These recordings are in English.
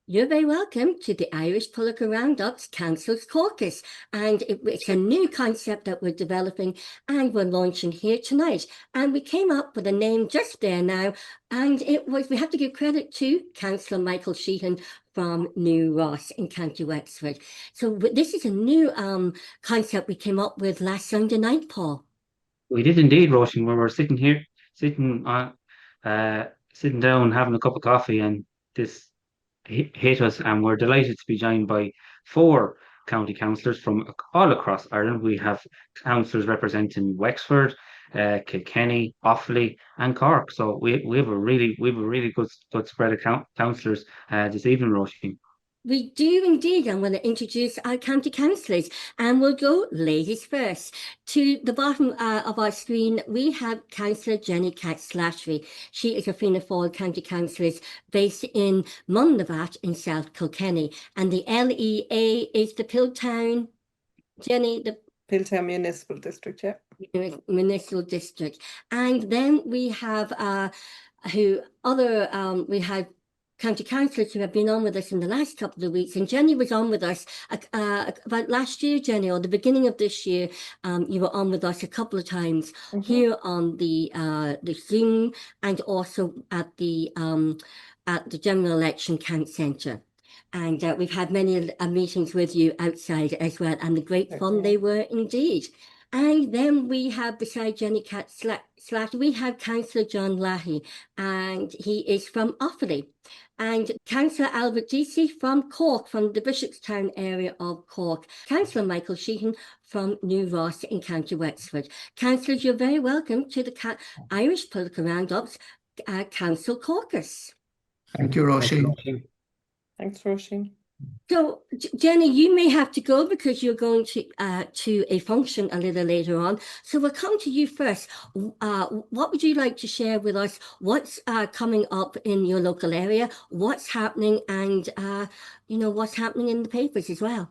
You're very welcome to the Irish Political Roundup's Council's Caucus, and it's a new concept that we're developing and we're launching here tonight. And we came up with a name just there now, and we have to give credit to Councillor Michael Sheehan from New Ross in County Wexford. So this is a new concept we came up with last Sunday night, Paul. We did indeed, Roisin, where we're sitting down, having a cup of coffee, and this hit us, and we're delighted to be joined by four county councillors from all across Ireland. We have councillors representing Wexford, Kilkenny, Offaly, and Cork. So we have a really good spread of councillors this evening, Roisin. We do indeed. I'm going to introduce our county councillors, and we'll go ladies first. To the bottom of our screen, we have Councillor Jenny Katz-Slattery. She is a Fianna Fáil county councillor based in Mullavat in South Kilkenny, and the LEA is the Piltown. Jenny, the Piltown Municipal District, yeah. Municipal District. And then we have we have county councillors who have been on with us in the last couple of weeks, and Jenny was on with us about last year, Jenny, or the beginning of this year. You were on with us a couple of times here on the Zoom, and also at the General Election Camp Centre. And we've had many meetings with you outside as well, and the great fun they were indeed. And then we have, beside Jenny Katz-Slattery, we have Councillor John Leahy, and he is from Offaly. And Councillor Albert Deasy from Cork, from the Bishopstown area of Cork. Councillor Michael Sheehan from New Ross in County Wexford. Councillors, you're very welcome to the Irish Political Roundup's Council Caucus. Thank you, Roisin. Thanks, Roisin. So, Jenny, you may have to go because you're going to a function a little later on. So we'll come to you first. What would you like to share with us? What's coming up in your local area? What's happening, and what's happening in the papers as well?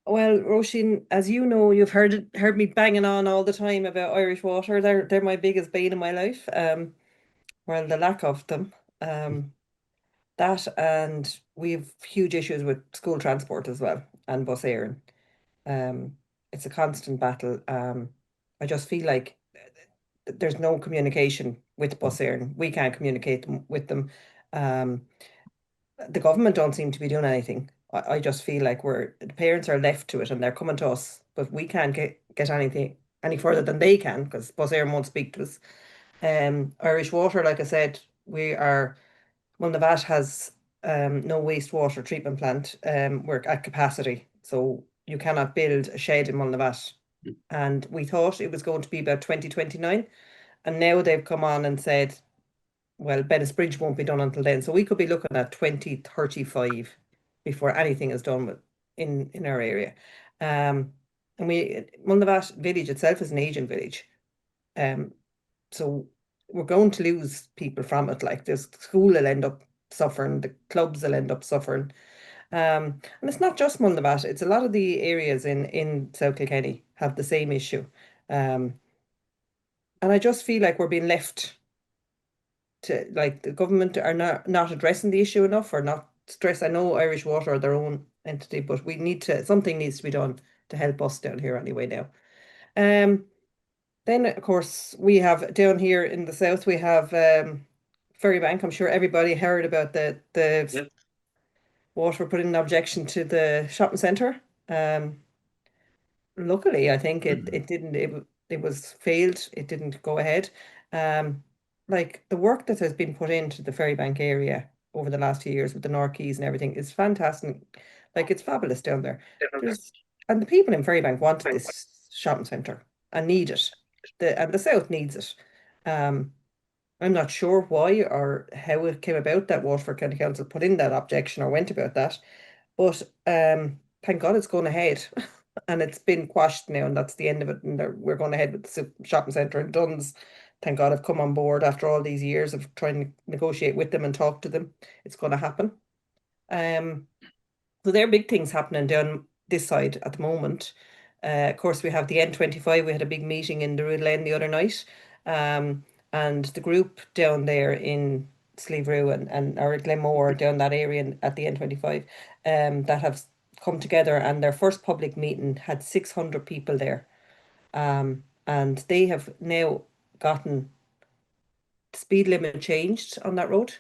Well, Roisin, as you know, you've heard me banging on all the time about Irish water. They're my biggest bane in my life. Well, the lack of them. That, and we have huge issues with school transport as well, and bus Éireann. It's a constant battle. I just feel like there's no communication with bus Éireann. We can't communicate with them. The government don't seem to be doing anything. I just feel like the parents are left to it, and they're coming to us, but we can't get anything any further than they can, because bus Éireann won't speak to us. Irish water, like I said, Mullavat has no wastewater treatment plant. We're at capacity, so you cannot build a shed in Mullavat. And we thought it was going to be about 2029, and now they've come on and said, well, Bennettsbridge won't be done until then. So we could be looking at 2035 before anything is done in our area. And Mullavat village itself is an ageing village. So we're going to lose people from it. Like, the school will end up suffering, the clubs will end up suffering. And it's not just Mullavat, it's a lot of the areas in South Kilkenny have the same issue. And I just feel like we're being left to, like, the government are not addressing the issue enough, or not stress. I know Irish Water are their own entity, but something needs to be done to help us down here anyway now. Then, of course, we have down here in the south, we have Ferrybank. I'm sure everybody heard about the Water put in an objection to the shopping centre. Luckily, I think it didn't. It was failed. It didn't go ahead. Like, the work that has been put into the Ferrybank area over the last few years with the North Quays and everything is fantastic. Like, it's fabulous down there. And the people in Ferrybank want this shopping centre and need it. And the south needs it. I'm not sure why or how it came about that Waterford County Council put in that objection or went about that, but thank God it's going ahead. And it's been quashed now, and that's the end of it. And we're going ahead with the shopping centre in Duns. Thank God I've come on board after all these years of trying to negotiate with them and talk to them. It's going to happen. So there are big things happening down this side at the moment. Of course, we have the N25. We had a big meeting in the Rue Lane the other night. And the group down there in Slievru and or Glenmore down that area at the N25 that have come together, and their first public meeting had 600 people there. And they have now gotten speed limit changed on that road.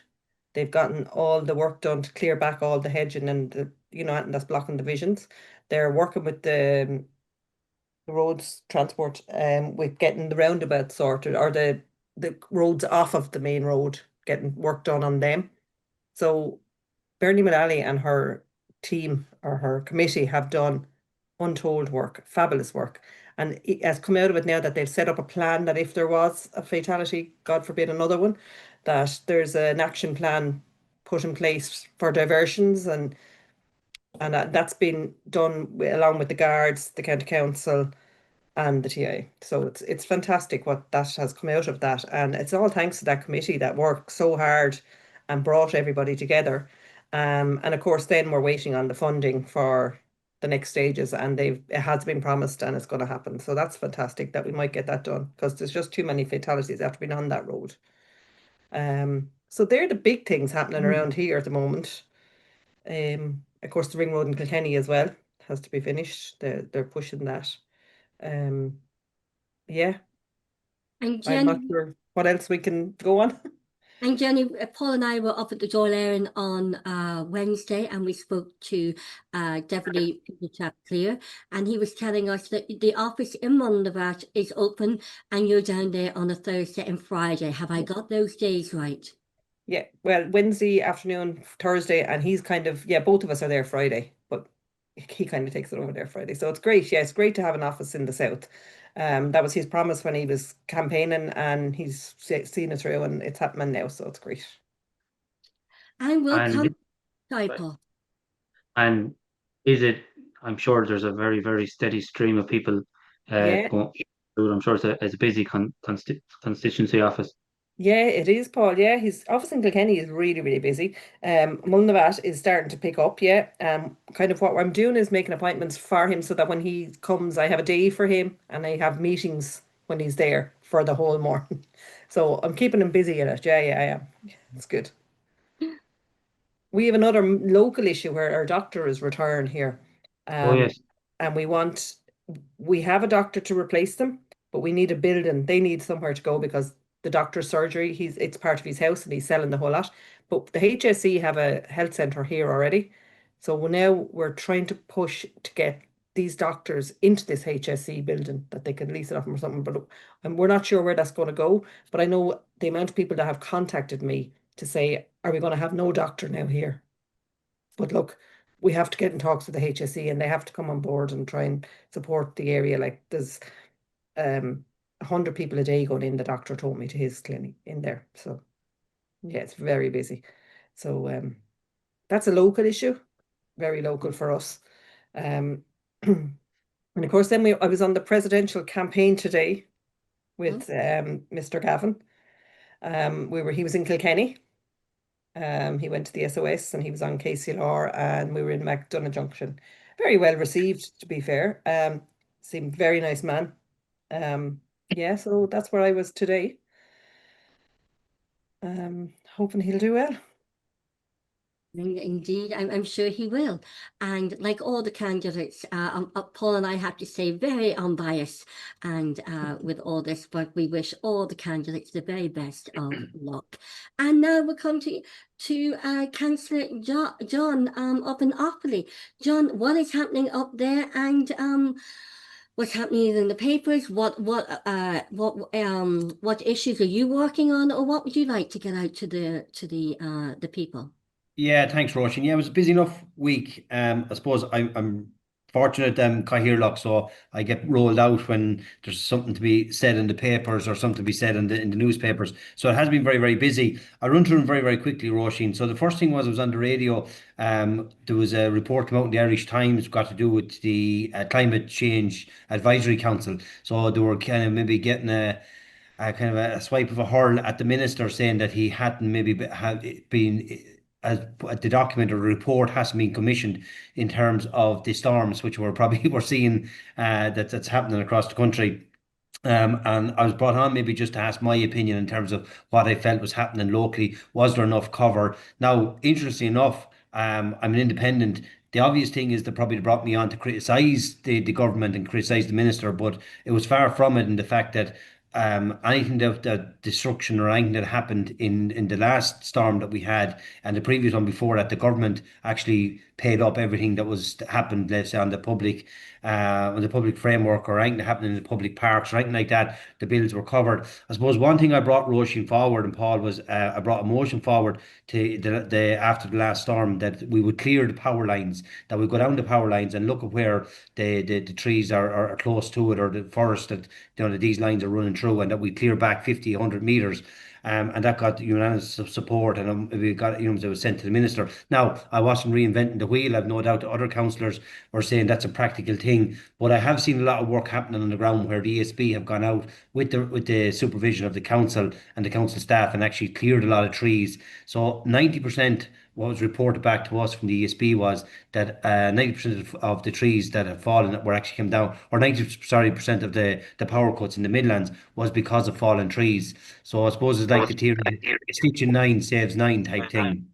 They've gotten all the work done to clear back all the hedging and the, and that's blocking the visions. They're working with the roads transport with getting the roundabout sorted, or the roads off of the main road, getting work done on them. So Bernie Mullally and her team or her committee have done untold work, fabulous work. And it has come out of it now that they've set up a plan that if there was a fatality, God forbid another one, that there's an action plan put in place for diversions, and that's been done along with the guards, the county council, and the TI. So it's fantastic what that has come out of that, and it's all thanks to that committee that worked so hard and brought everybody together. And of course, then we're waiting on the funding for the next stages, and it has been promised and it's going to happen. So that's fantastic that we might get that done, because there's just too many fatalities after being on that road. So they're the big things happening around here at the moment. Of course, the ring road in Kilkenny as well has to be finished. They're pushing that. Yeah, And I'm not Jenny, sure what else we can go on. and Jenny, Paul and I were up at the Dail Eireann on Wednesday, and we spoke to Deputy Chap Clear, and he was telling us that the office in Mundavat is open, and you're down there on a Thursday and Friday. Have I got those days right? Yeah, well, Wednesday afternoon, Thursday, and he's kind of, both of us are there Friday, but he kind of takes it over there Friday. So it's great. Yeah, it's great to have an office in the south. That was his promise when he was campaigning, and he's seen it through, and it's happening now. So it's great. And we'll And come. Sorry, Paul. and is it? I'm sure there's a very, very steady stream of people Yeah. going through. I'm sure it's a busy constituency office. Yeah, it is, Paul. Yeah, his office in Kilkenny is really, really busy. Mulnavat is starting to pick up, yeah. Kind of what I'm doing is making appointments for him so that when he comes, I have a day for him, and I have meetings when he's there for the whole morning. So I'm keeping him busy in it. Yeah, I am. It's good. We have another local issue where our doctor is retiring here. Oh yes. And we have a doctor to replace them, but we need a building. They need somewhere to go because the doctor's surgery, it's part of his house and he's selling the whole lot. But the HSE have a health centre here already. So now we're trying to push to get these doctors into this HSE building that they can lease it off them or something. But we're not sure where that's going to go. But I know the amount of people that have contacted me to say, are we going to have no doctor now here? But look, we have to get in talks with the HSE, and they have to come on board and try and support the area. Like there's 100 people a day going in, the doctor told me, to his clinic in there. So yeah, it's very busy. So that's a local issue, very local for us. And of course, then I was on the presidential campaign today with Mr. Gavin. He was in Kilkenny. He went to the SOS and he was on Councillor, and we were in McDonough Junction. Very well received, to be fair. Seemed very nice man. Yeah, so that's where I was today. Hoping he'll do well. Indeed, I'm sure he will. And like all the candidates, Paul and I have to say very unbiased and with all this, but we wish all the candidates the very best of luck. And now we'll come to Councillor John up in Offaly. John, what is happening up there, and what's happening in the papers? What issues are you working on, or what would you like to get out to the people? Yeah, thanks, Roisin. Yeah, it was a busy enough week. I suppose I'm fortunate Cleirigh, so I get rolled out when there's something to be said in the papers or something to be said in the newspapers. So it has been very, very busy. I run through them very, very quickly, Roisin. So the first thing was I was on the radio. There was a report come out in the Irish Times got to do with the Climate Change Advisory Council. So they were kind of maybe getting a kind of a swipe of a hurl at the minister, saying that he hadn't maybe been as the document or the report hasn't been commissioned in terms of the storms, which we're seeing that's happening across the country. And I was brought on maybe just to ask my opinion in terms of what I felt was happening locally. Was there enough cover? Now, interestingly enough, I'm an independent. The obvious thing is that probably brought me on to criticise the government and criticise the minister, but it was far from it in the fact that anything that destruction or anything that happened in the last storm that we had and the previous one before that, the government actually paid up everything that was happened, let's say, on the public framework or anything that happened in the public parks or anything like that. The bills were covered. I suppose one thing I brought Roisin forward and Paul was I brought a motion forward to the after the last storm that we would clear the power lines, that we go down the power lines and look at where the trees are close to it or the forest that that these lines are running through, and that we clear back 50, 100 meters. And that got unanimous support, and we got, it was sent to the minister. Now, I wasn't reinventing the wheel. I've no doubt that other councillors were saying that's a practical thing, but I have seen a lot of work happening on the ground where the ESB have gone out with the supervision of the council and the council staff and actually cleared a lot of trees. So 90%. What was reported back to us from the ESB was that 90% of the trees that had fallen that were actually come down, or 90% of the power cuts in the Midlands was because of fallen trees. So I suppose it's like the theory, stitching nine saves nine type thing.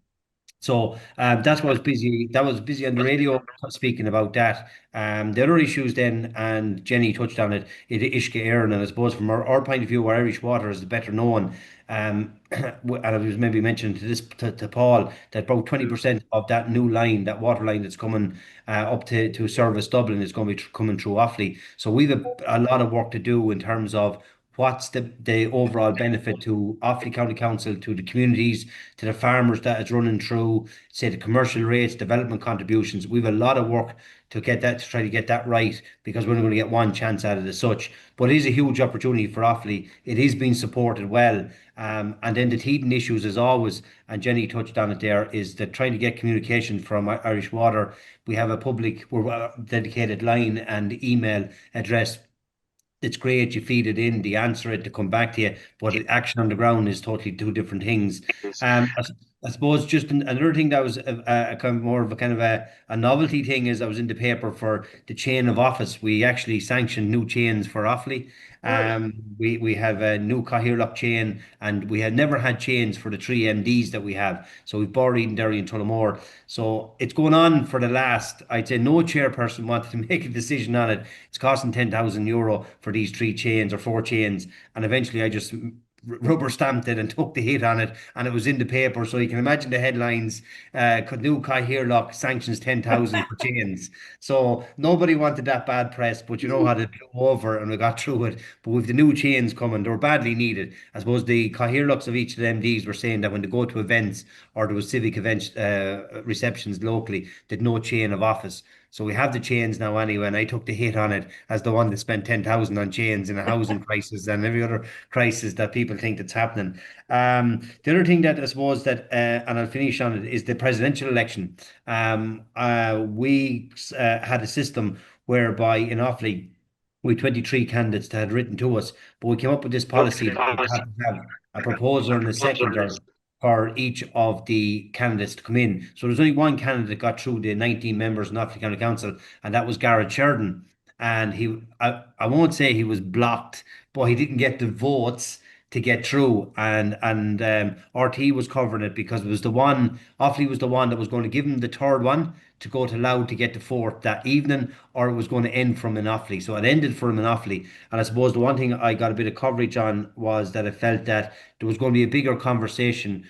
So that's what I was busy. That was busy on the radio speaking about that. The other issues then, and Jenny touched on it, Uisce Éireann, and I suppose from our point of view, Irish water is the better known. And I was maybe mentioning to Paul that about 20% of that new line, that water line that's coming up to service Dublin, is going to be coming through Offaly. So we've a lot of work to do in terms of what's the overall benefit to Offaly County Council, to the communities, to the farmers that it's running through, say the commercial rates, development contributions. We've a lot of work to try to get that right, because we're only going to get one chance at it as such. But it is a huge opportunity for Offaly. It is being supported well. And then the teething issues, as always, and Jenny touched on it there, is that trying to get communication from Irish Water. We have a dedicated line and email address. It's great, you feed it in, they answer it, they come back to you, but the action on the ground is totally two different things. I suppose just another thing that was a kind of more of a kind of a novelty thing is I was in the paper for the chain of office. We actually sanctioned new chains for Offaly. We have a new Cahirlock chain, and we had never had chains for the three MDs that we have. So we've Boreen, Derry and Tullamore. So it's going on for the last, I'd say no chairperson wanted to make a decision on it. It's costing €10,000 for these three chains or four chains. And eventually I just rubber stamped it and took the hit on it, and it was in the paper, so you can imagine the headlines. New Cahirlock sanctions 10,000 for chains. So nobody wanted that bad press, but you know how to go over, and we got through it. But with the new chains coming, they were badly needed. I suppose the Cahirlocks of each of the MDs were saying that when they go to events or there was civic events, receptions locally, they'd no chain of office. So we have the chains now anyway, and I took the hit on it as the one that spent 10,000 on chains in a housing crisis and every other crisis that people think that's happening. The other thing that I suppose that, and I'll finish on it, is the presidential election. We had a system whereby in Offaly, we had 23 candidates that had written to us, but we came up with this policy that we had to have a proposer and a seconder for each of the candidates to come in. So there's only one candidate that got through the 19 members in Offaly County Council, and that was Garrett Sheridan. And I won't say he was blocked, but he didn't get the votes to get through. And RT was covering it because it was Offaly was the one that was going to give him the third one to go to Loud to get the fourth that evening, or it was going to end from in Offaly. So it ended for him in Offaly. And I suppose the one thing I got a bit of coverage on was that I felt that there was going to be a bigger conversation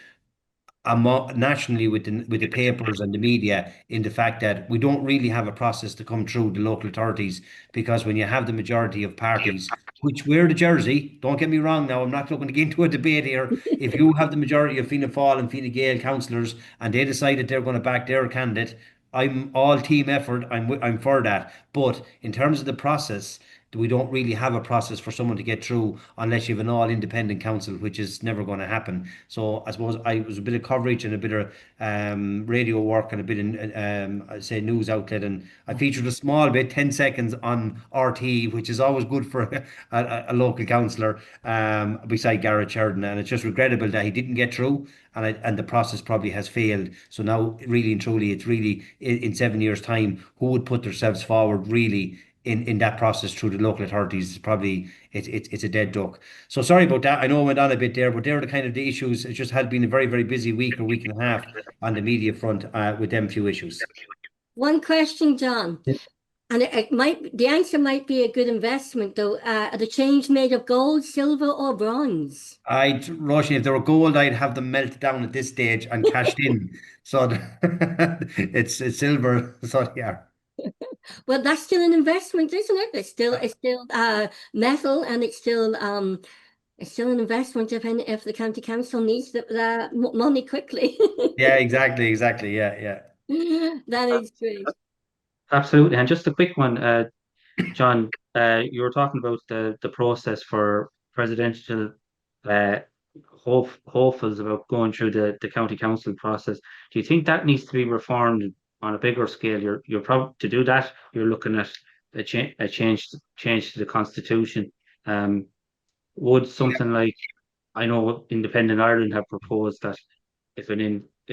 nationally with the papers and the media, in the fact that we don't really have a process to come through the local authorities, because when you have the majority of parties, which we're the Jersey, don't get me wrong now, I'm not looking to get into a debate here. If you have the majority of Fianna Fáil and Fine Gael councillors and they decided they're going to back their candidate, I'm all team effort, I'm for that. But in terms of the process, we don't really have a process for someone to get through unless you have an all-independent council, which is never going to happen. So I suppose I was a bit of coverage and a bit of radio work and a bit in, I'd say, news outlet. And I featured a small bit, 10 seconds on RT, which is always good for a local councillor, beside Garrett Sheridan. And it's just regrettable that he didn't get through, and the process probably has failed. So now, really and truly, it's really in 7 years' time, who would put themselves forward really in that process through the local authorities. Probably it's a dead duck. So sorry about that. I know I went on a bit there, but they're the kind of the issues. It just had been a very, very busy week or week and a half on the media front with them few issues. One question, John. Yeah. And the answer might be a good investment though. Are the chains made of gold, silver, or bronze? Roisin, if they were gold, I'd have them melted down at this stage and cashed in. So it's silver. So yeah. Well, that's still an investment, isn't it? It's still metal, and it's still an investment if the county council needs the money quickly. Yeah, exactly. Yeah. That is great. Absolutely. And just a quick one, John, you were talking about the process for presidential hopefuls about going through the county council process. Do you think that needs to be reformed on a bigger scale? You're probably to do that. You're looking at a change to the constitution. Would something like, I know Independent Ireland have proposed that if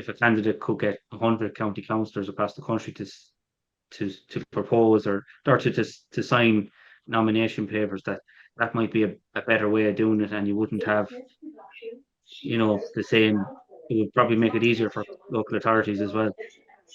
a candidate could get 100 county councillors across the country to propose or to sign nomination papers, that might be a better way of doing it, and you wouldn't have the same. It would probably make it easier for local authorities as well.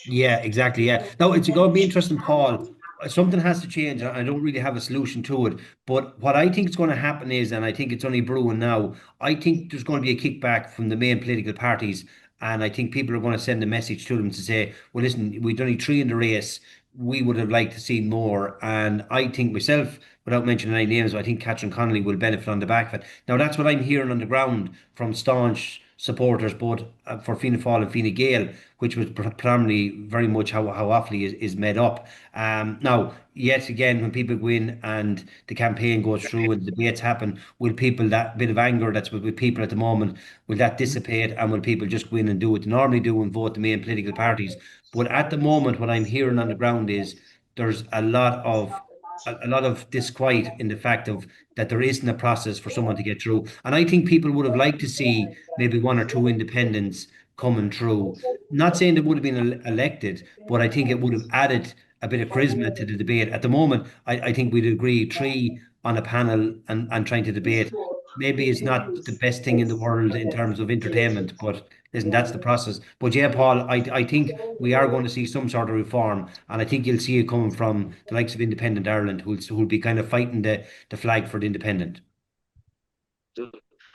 Yeah, exactly. Yeah. No, it's going to be interesting, Paul. Something has to change. I don't really have a solution to it. But what I think is going to happen is, and I think it's only brewing now, I think there's going to be a kickback from the main political parties. And I think people are going to send a message to them to say, well, listen, we've only three in the race. We would have liked to see more. And I think myself, without mentioning any names, I think Catherine Connolly will benefit on the back of it. Now, that's what I'm hearing on the ground from staunch supporters, both for Fianna Fáil and Fine Gael, which was predominantly very much how Offaly is made up. Now, yet again, when people go in and the campaign goes through and the debates happen, will people, that bit of anger that's with people at the moment, will that dissipate, and will people just go in and do what they normally do and vote the main political parties? But at the moment, what I'm hearing on the ground is there's a lot of disquiet in the fact of that there isn't a process for someone to get through. And I think people would have liked to see maybe one or two independents coming through. Not saying they would have been elected, but I think it would have added a bit of charisma to the debate. At the moment, I think we'd agree three on a panel and trying to debate maybe is not the best thing in the world in terms of entertainment, but listen, that's the process. But yeah, Paul, I think we are going to see some sort of reform, and I think you'll see it coming from the likes of Independent Ireland, who'll be kind of fighting the flag for the independent.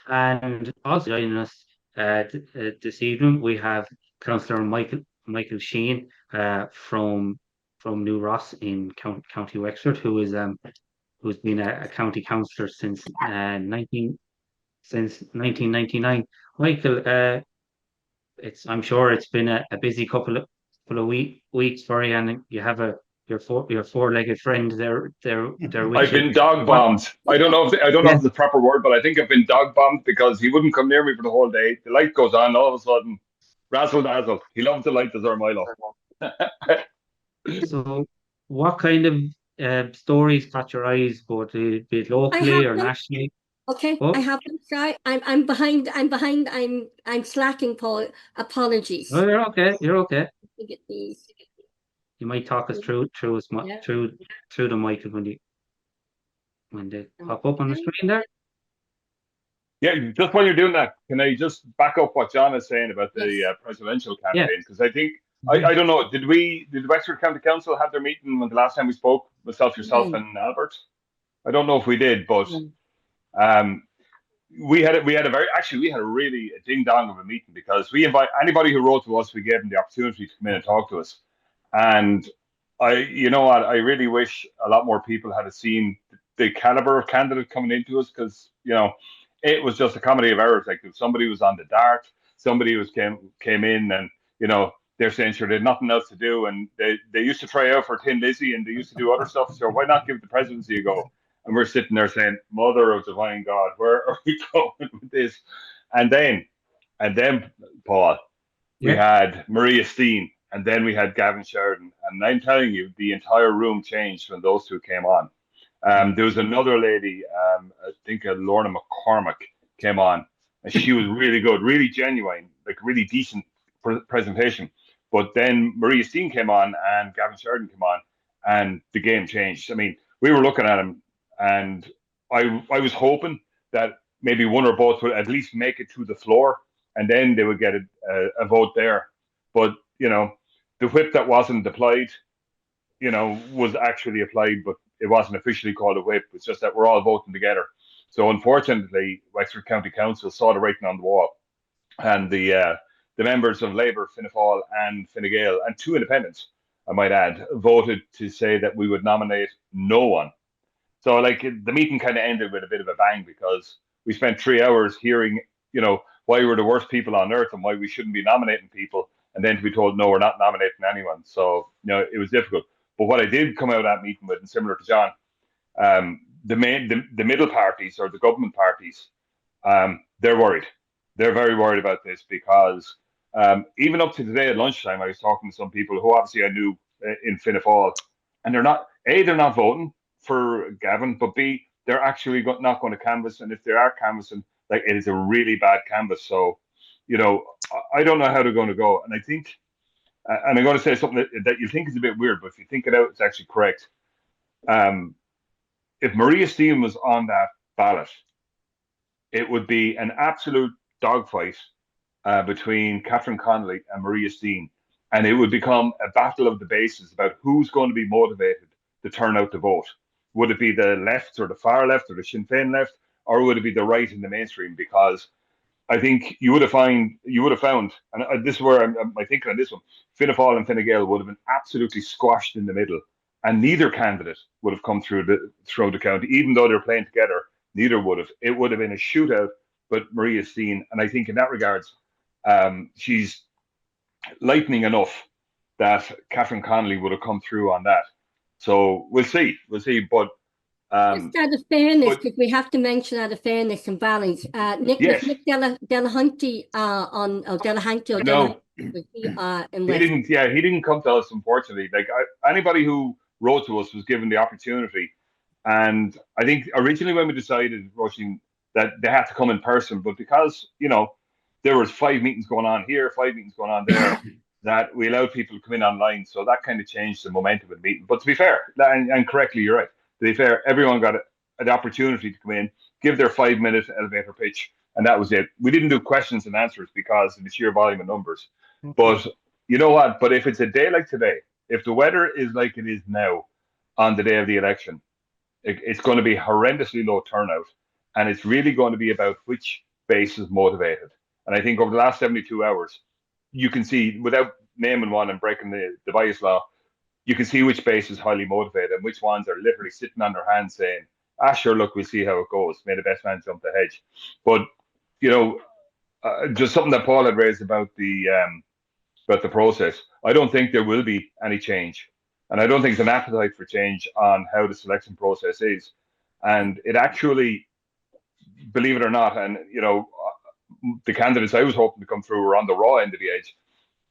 And also joining us this evening, we have Councillor Michael Sheehan from New Ross in County Wexford, who's been a county councillor since 1999. Michael, I'm sure it's been a busy couple of weeks for you, and you have your four-legged friend there with I've you. been dog bombed. I don't know if it's the proper word, but I think I've been dog bombed because he wouldn't come near me for the whole day. The light goes on, all of a sudden, razzle dazzle. He loves the light as our Milo. So, what kind of stories caught your eyes, both be it locally or nationally? Okay, Oh. I have them. Sorry, I'm behind. I'm slacking, Paul. Apologies. No, you're okay. You're okay. Let me get these. You might talk us through Yeah. through the mic when they pop up on the screen there. Yeah, just while you're doing that, can I just back up what John is saying about the presidential campaign? Because I think I don't know. Did Wexford County Council have their meeting when the last time we spoke? Myself, yourself, and Albert. I don't know if we did, but we had a really ding dong of a meeting because we invite anybody who wrote to us. We gave them the opportunity to come in and talk to us, and you know what? I really wish a lot more people had seen the caliber of candidate coming into us, because it was just a comedy of errors. Like if somebody was on the dart, somebody came in and they're saying sure they had nothing else to do, and they used to try out for Tin Lizzy and they used to do other stuff. So why not give the presidency a go? And we're sitting there saying, Mother of Divine God, where are we going with this? And then Paul, we had Maria Steen, and then we had Gavin Sheridan. And I'm telling you, the entire room changed when those two came on. There was another lady, I think Lorna McCormick came on, and she was really good, really genuine, like really decent presentation. But then Maria Steen came on and Gavin Sheridan came on, and the game changed. I mean, we were looking at him, and I was hoping that maybe one or both would at least make it to the floor, and then they would get a vote there. But the whip that wasn't applied, was actually applied, but it wasn't officially called a whip. It's just that we're all voting together. So unfortunately, Wexford County Council saw the writing on the wall, and the members of Labour, Fianna Fáil and Fine Gael, and 2 independents, I might add, voted to say that we would nominate no one. So like the meeting kind of ended with a bit of a bang, because we spent 3 hours hearing, why we're the worst people on earth and why we shouldn't be nominating people, and then to be told, no, we're not nominating anyone. So, it was difficult. But what I did come out of that meeting with, and similar to John, the middle parties, or the government parties, they're worried. They're very worried about this, because even up to today at lunchtime, I was talking to some people who obviously I knew in Fianna Fáil, and they're not voting for Gavin, but B, they're actually not going to canvass, and if they are canvassing, like, it is a really bad canvass. So, I don't know how they're going to go, and I think, and I'm going to say something that you think is a bit weird, but if you think it out, it's actually correct. If Maria Steen was on that ballot, it would be an absolute dogfight between Catherine Connolly and Maria Steen, and it would become a battle of the bases about who's going to be motivated to turn out to vote. Would it be the left or the far left or the Sinn Féin left, or would it be the right in the mainstream? Because I think you would have found, and this is where I'm thinking on this one, Fianna Fáil and Fine Gael would have been absolutely squashed in the middle, and neither candidate would have come through the county, even though they're playing together. Neither would have. It would have been a shootout. But Maria Steen, and I think in that regards, she's lightning enough that Catherine Connolly would have come through on that. So we'll see. But just out of fairness, because we have to mention out of fairness and balance, Nick Delahunty he didn't come to us, unfortunately. Like, anybody who wrote to us was given the opportunity, and I think originally when we decided, Roisin, that they had to come in person, but because there was 5 meetings going on here, 5 meetings going on there, that we allowed people to come in online, so that kind of changed the momentum of the meeting. But to be fair, and correctly, you're right. To be fair, everyone got an opportunity to come in, give their 5-minute elevator pitch, and that was it. We didn't do questions and answers because of the sheer volume of numbers. Okay. But you know what? But if it's a day like today, if the weather is like it is now on the day of the election, it's going to be horrendously low turnout, and it's really going to be about which base is motivated. And I think over the last 72 hours, you can see, without naming one and breaking the bias law, you can see which base is highly motivated and which ones are literally sitting on their hands saying, sure, look, we'll see how it goes. May the best man jump the hedge. But, just something that Paul had raised about the process, I don't think there will be any change. And I don't think there's an appetite for change on how the selection process is. And it actually, believe it or not, and, the candidates I was hoping to come through were on the raw end of the edge.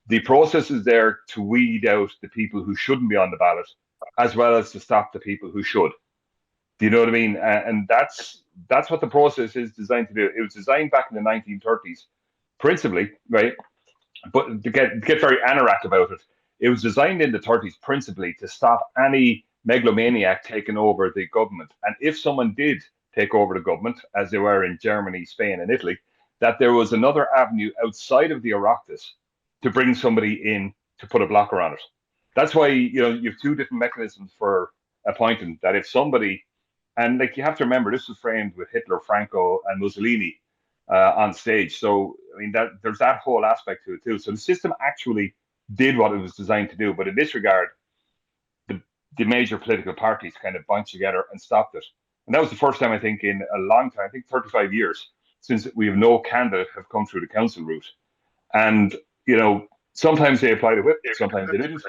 The process is there to weed out the people who shouldn't be on the ballot, as well as to stop the people who should. Do you know what I mean? And that's what the process is designed to do. It was designed back in the 1930s, principally, right? But to get very anorak about it, it was designed in the 30s principally to stop any megalomaniac taking over the government. And if someone did take over the government, as they were in Germany, Spain, and Italy, that there was another avenue outside of the Oireachtas to bring somebody in to put a blocker on it. That's why, you have 2 different mechanisms for appointing. That if somebody, and like you have to remember, this was framed with Hitler, Franco, and Mussolini on stage. So I mean, there's that whole aspect to it too. So the system actually did what it was designed to do, but in this regard, the major political parties kind of bound together and stopped it. And that was the first time, I think, in a long time, I think 35 years, since we have no candidate have come through the council route. And sometimes they applied a whip, sometimes they didn't.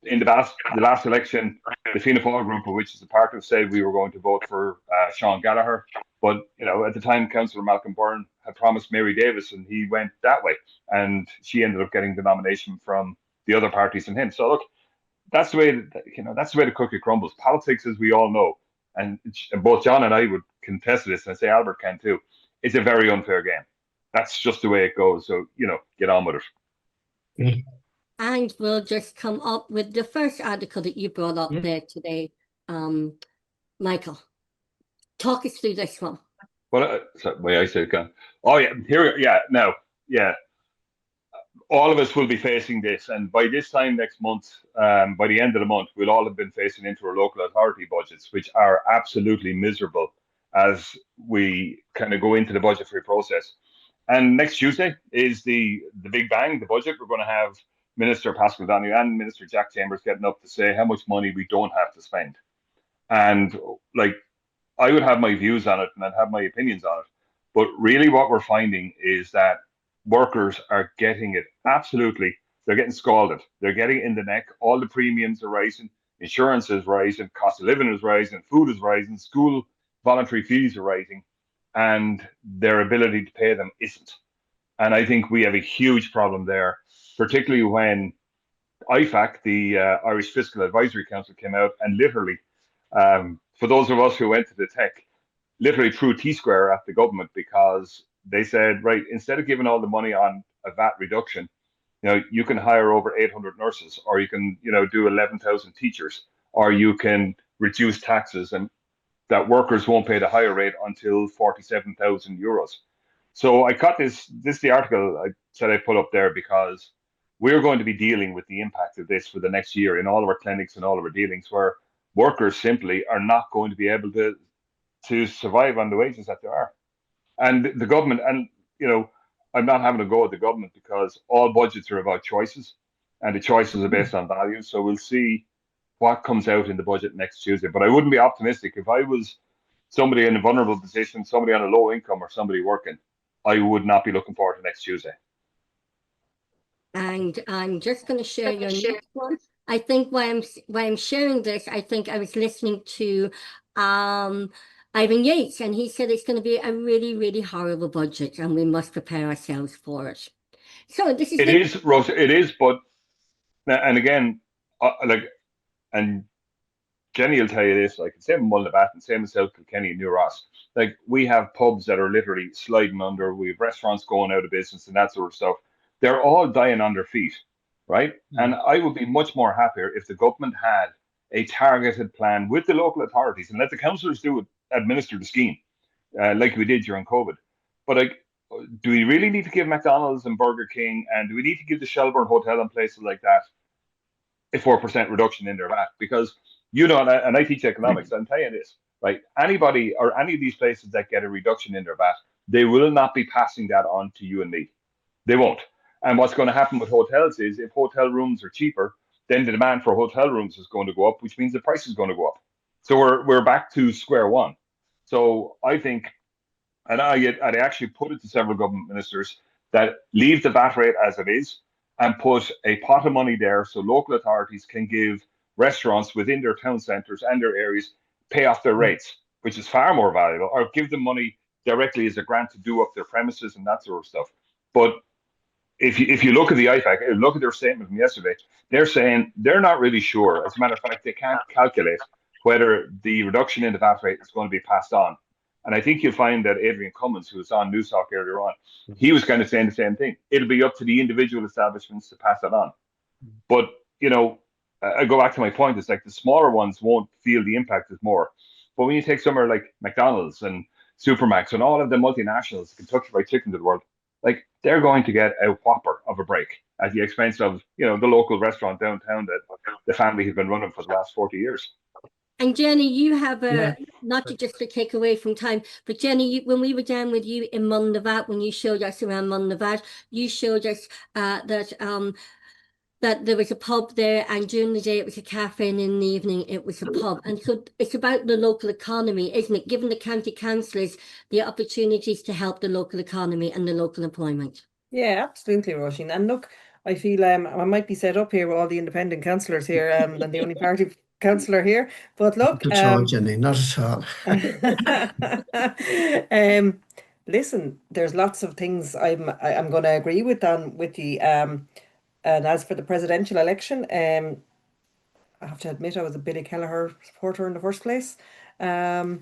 In the last election, the Fianna Fáil group, which is a part of, said we were going to vote for Sean Gallagher. But, at the time, Councillor Malcolm Byrne had promised Mary Davis, and he went that way. And she ended up getting the nomination from the other parties and him. So, look, that's the way, that's the way the cookie crumbles. Politics, as we all know, and both John and I would contest this, and I say Albert can too, it's a very unfair game. That's just the way it goes. So, get on with it. And we'll just come up with the first article that you brought up there today. Michael, talk us through this one. Well, sorry, I said, oh yeah, here, yeah, now, yeah. All of us will be facing this, and by this time next month, by the end of the month, we'll all have been facing into our local authority budgets, which are absolutely miserable as we kind of go into the budgetary process. And next Tuesday is the big bang, the budget. We're going to have Minister Paschal Donoghue and Minister Jack Chambers getting up to say how much money we don't have to spend. And like, I would have my views on it and I'd have my opinions on it. But really what we're finding is that workers are getting it absolutely. They're getting scalded. They're getting in the neck. All the premiums are rising. Insurance is rising. Cost of living is rising. Food is rising. School voluntary fees are rising. And their ability to pay them isn't. And I think we have a huge problem there, particularly when IFAC, the Irish Fiscal Advisory Council, came out and literally, for those of us who went to the tech, literally threw T-square at the government because they said, right, instead of giving all the money on a VAT reduction, you can hire over 800 nurses, or you can, do 11,000 teachers, or you can reduce taxes, and that workers won't pay the higher rate until 47,000 euros. So I cut this the article I said I put up there because we're going to be dealing with the impact of this for the next year in all of our clinics and all of our dealings, where workers simply are not going to be able to survive on the wages that there are. And the government, and I'm not having to go at the government because all budgets are about choices, and the choices are based on values. So we'll see what comes out in the budget next Tuesday. But I wouldn't be optimistic. If I was somebody in a vulnerable position, somebody on a low income, or somebody working, I would not be looking forward to next Tuesday. And I'm just going to share your next one. I think why I'm sharing this, I think I was listening to Ivan Yates, and he said it's going to be a really, really horrible budget, and we must prepare ourselves for it. So this is... It is, Rosa, it is, but, and again, and Jenny will tell you this, like, same in Mullabat and same in South Kilkenny and New Ross. Like, we have pubs that are literally sliding under, we have restaurants going out of business and that sort of stuff. They're all dying on their feet, right? And I would be much more happier if the government had a targeted plan with the local authorities and let the councillors administer the scheme, like we did during COVID. But like, do we really need to give McDonald's and Burger King, and do we need to give the Shelbourne Hotel and places like that a 4% reduction in their VAT? Because, and I teach economics, I'm telling you this, right? Anybody or any of these places that get a reduction in their VAT, they will not be passing that on to you and me. They won't. And what's going to happen with hotels is if hotel rooms are cheaper, then the demand for hotel rooms is going to go up, which means the price is going to go up. So we're back to square one. So I think, and I actually put it to several government ministers, that leave the VAT rate as it is and put a pot of money there so local authorities can give restaurants within their town centres and their areas pay off their rates, which is far more valuable, or give them money directly as a grant to do up their premises and that sort of stuff. But if you look at the IFAC, look at their statement from yesterday, they're saying they're not really sure. As a matter of fact, they can't calculate whether the reduction in the VAT rate is going to be passed on. And I think you'll find that Adrian Cummins, who was on Newstalk earlier on, he was kind of saying the same thing. It'll be up to the individual establishments to pass that on. But, I go back to my point, it's like the smaller ones won't feel the impact as more. But when you take somewhere like McDonald's and Supermax and all of the multinationals, Kentucky Fried Chicken of the world, like, they're going to get a whopper of a break at the expense of, the local restaurant downtown that the family has been running for the last 40 years. And Jenny, you have not to just to take away from time, but Jenny, when we were down with you in Mundavat, when you showed us around Mundavat, you showed us that there was a pub there, and during the day it was a cafe, and in the evening it was a pub. And so it's about the local economy, isn't it? Giving the county councillors the opportunities to help the local economy and the local employment. Yeah, absolutely, Roisin. And look, I feel I might be set up here with all the independent councillors here, and the only party councillor here. But look, not at all, Jenny, not at all. Listen, there's lots of things I'm going to agree with you. And as for the presidential election, I have to admit I was a Billy Kelleher supporter in the first place. I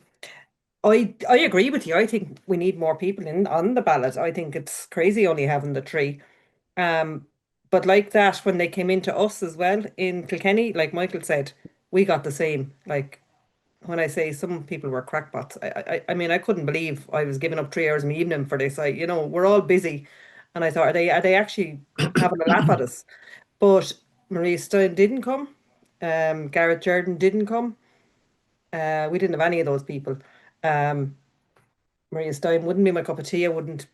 agree with you. I think we need more people on the ballot. I think it's crazy only having the three. But like that, when they came into us as well in Kilkenny, like Michael said, we got the same. Like, when I say some people were crackpots, I mean, I couldn't believe I was giving up 3 hours in the evening for this. You know, we're all busy, and I thought, are they actually having a laugh at us? But Maria Stein didn't come. Gareth Jordan didn't come. We didn't have any of those people. Maria Stein wouldn't be my cup of tea. I wouldn't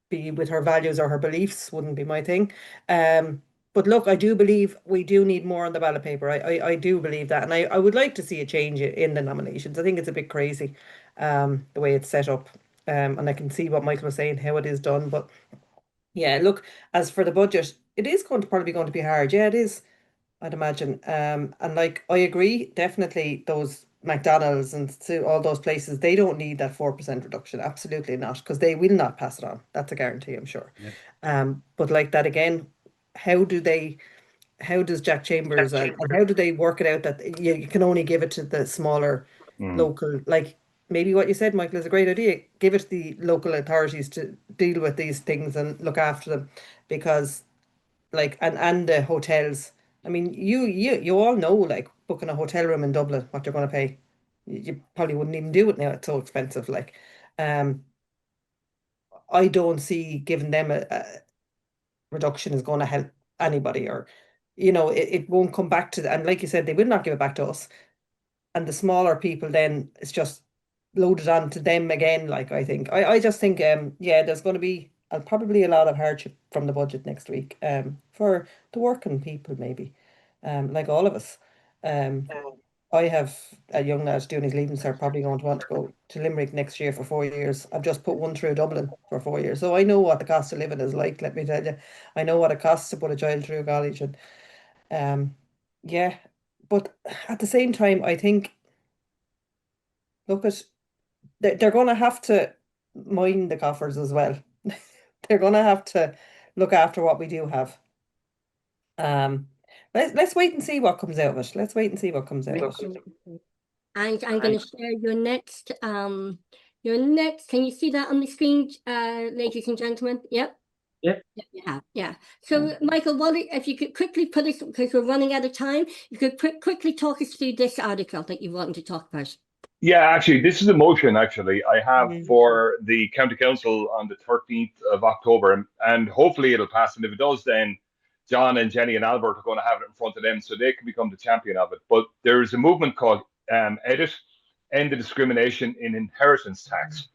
be with her values or her beliefs. Wouldn't be my thing. But look, I do believe we do need more on the ballot paper. I do believe that, and I would like to see a change in the nominations. I think it's a bit crazy, the way it's set up. And I can see what Michael was saying, how it is done. But yeah, look, as for the budget, it is probably going to be hard. Yeah, it is, I'd imagine. And like, I agree, definitely those McDonald's and all those places, they don't need that 4% reduction. Absolutely not, because they will not pass it on. That's a guarantee, I'm sure. Yeah. But like that again, how does Jack Chambers and how do they work it out that you can only give it to the smaller local, like maybe what you said, Michael, is a great idea. Give it to the local authorities to deal with these things and look after them, because like, and the hotels. I mean, you all know, like, booking a hotel room in Dublin, what you're going to pay. You probably wouldn't even do it now. It's so expensive. Like, I don't see giving them a reduction is going to help anybody, or, you know, it won't come back to and like you said, they will not give it back to us. And the smaller people, then it's just loaded on to them again. Like, I just think, yeah, there's going to be probably a lot of hardship from the budget next week, for the working people, maybe, like all of us. I have a young lad doing his leaving cert, probably going to want to go to Limerick next year for 4 years. I've just put one through Dublin for 4 years, so I know what the cost of living is like. Let me tell you, I know what it costs to put a child through college, and yeah. But at the same time, I think, look at, they're going to have to mind the coffers as well. They're going to have to look after what we do have. Let's wait and see what comes out of it. Let's wait and see what comes out of it. And I'm going to share your next, can you see that on the screen, ladies and gentlemen? Yep. Yep. Yeah, yeah. So, Michael, if you could quickly put us, because we're running out of time, you could quickly talk us through this article that you wanted to talk about. Yeah, actually, this is a motion, actually, I have for the County Council on the 13th of October, and hopefully it'll pass. And if it does, then John and Jenny and Albert are going to have it in front of them so they can become the champion of it. But there is a movement called EDIT, End the Discrimination in Inheritance Tax.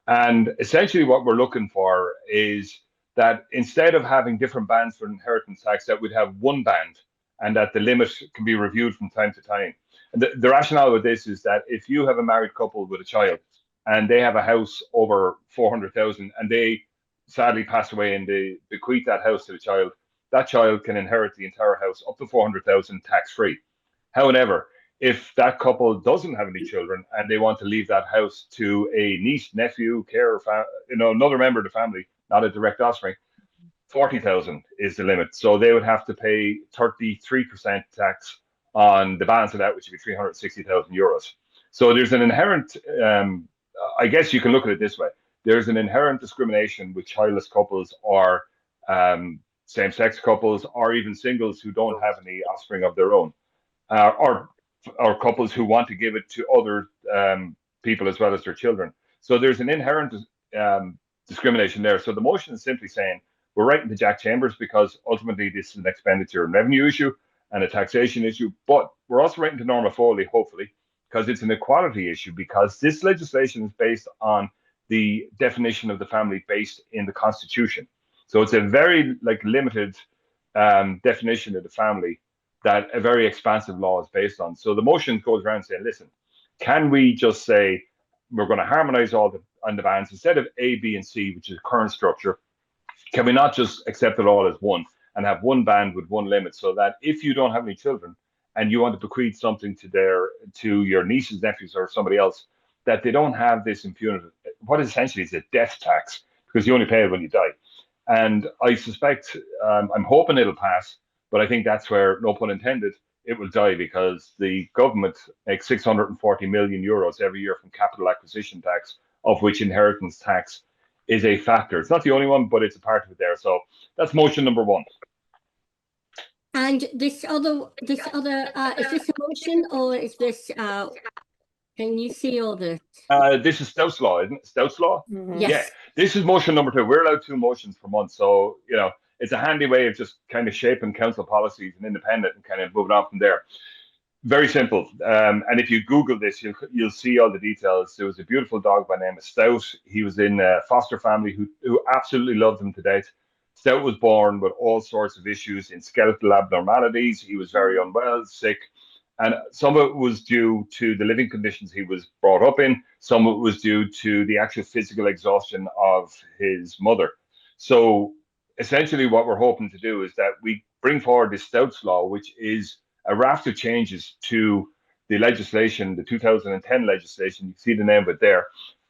And essentially what we're looking for is that instead of having different bands for inheritance tax, that we'd have one band, and that the limit can be reviewed from time to time. And the rationale with this is that if you have a married couple with a child and they have a house over 400,000 and they sadly pass away and they bequeath that house to the child, that child can inherit the entire house up to 400,000 tax-free. However, if that couple doesn't have any children and they want to leave that house to a niece, nephew, carer, another member of the family, not a direct offspring, 40,000 is the limit. So they would have to pay 33% tax on the balance of that, which would be 360,000 euros. So there's an inherent, I guess you can look at it this way. There's an inherent discrimination with childless couples or same-sex couples or even singles who don't have any offspring of their own, or couples who want to give it to other people as well as their children. So there's an inherent discrimination there. So the motion is simply saying we're writing to Jack Chambers because ultimately this is an expenditure and revenue issue and a taxation issue, but we're also writing to Norma Foley, hopefully, because it's an equality issue, because this legislation is based on the definition of the family based in the Constitution. So it's a very limited definition of the family that a very expansive law is based on. So the motion goes around saying, listen, can we just say we're going to harmonize all the bands instead of A, B, and C, which is the current structure? Can we not just accept it all as one and have one band with one limit, so that if you don't have any children and you want to bequeath something to your nieces, nephews, or somebody else, that they don't have this impunity, what essentially is a death tax, because you only pay it when you die. And I suspect, I'm hoping it'll pass, but I think that's where, no pun intended, it will die, because the government makes 640 million euros every year from capital acquisition tax, of which inheritance tax is a factor. It's not the only one, but it's a part of it there. So that's motion number one. And this other, is this a motion or is this Can you see all the? This is Stout's Law, isn't it? Stout's Law? Yes. Yeah, this is motion number 2. We're allowed 2 motions per month. So, you know, it's a handy way of just kind of shaping council policies and independent and kind of moving on from there. Very simple. And if you Google this, you'll see all the details. There was a beautiful dog by the name of Stout. He was in a foster family who absolutely loved him to death. Stout was born with all sorts of issues in skeletal abnormalities. He was very unwell, sick. And some of it was due to the living conditions he was brought up in. Some of it was due to the actual physical exhaustion of his mother. So essentially what we're hoping to do is that we bring forward this Stout's Law, which is a raft of changes to the legislation, the 2010 legislation. You can see the name of it there.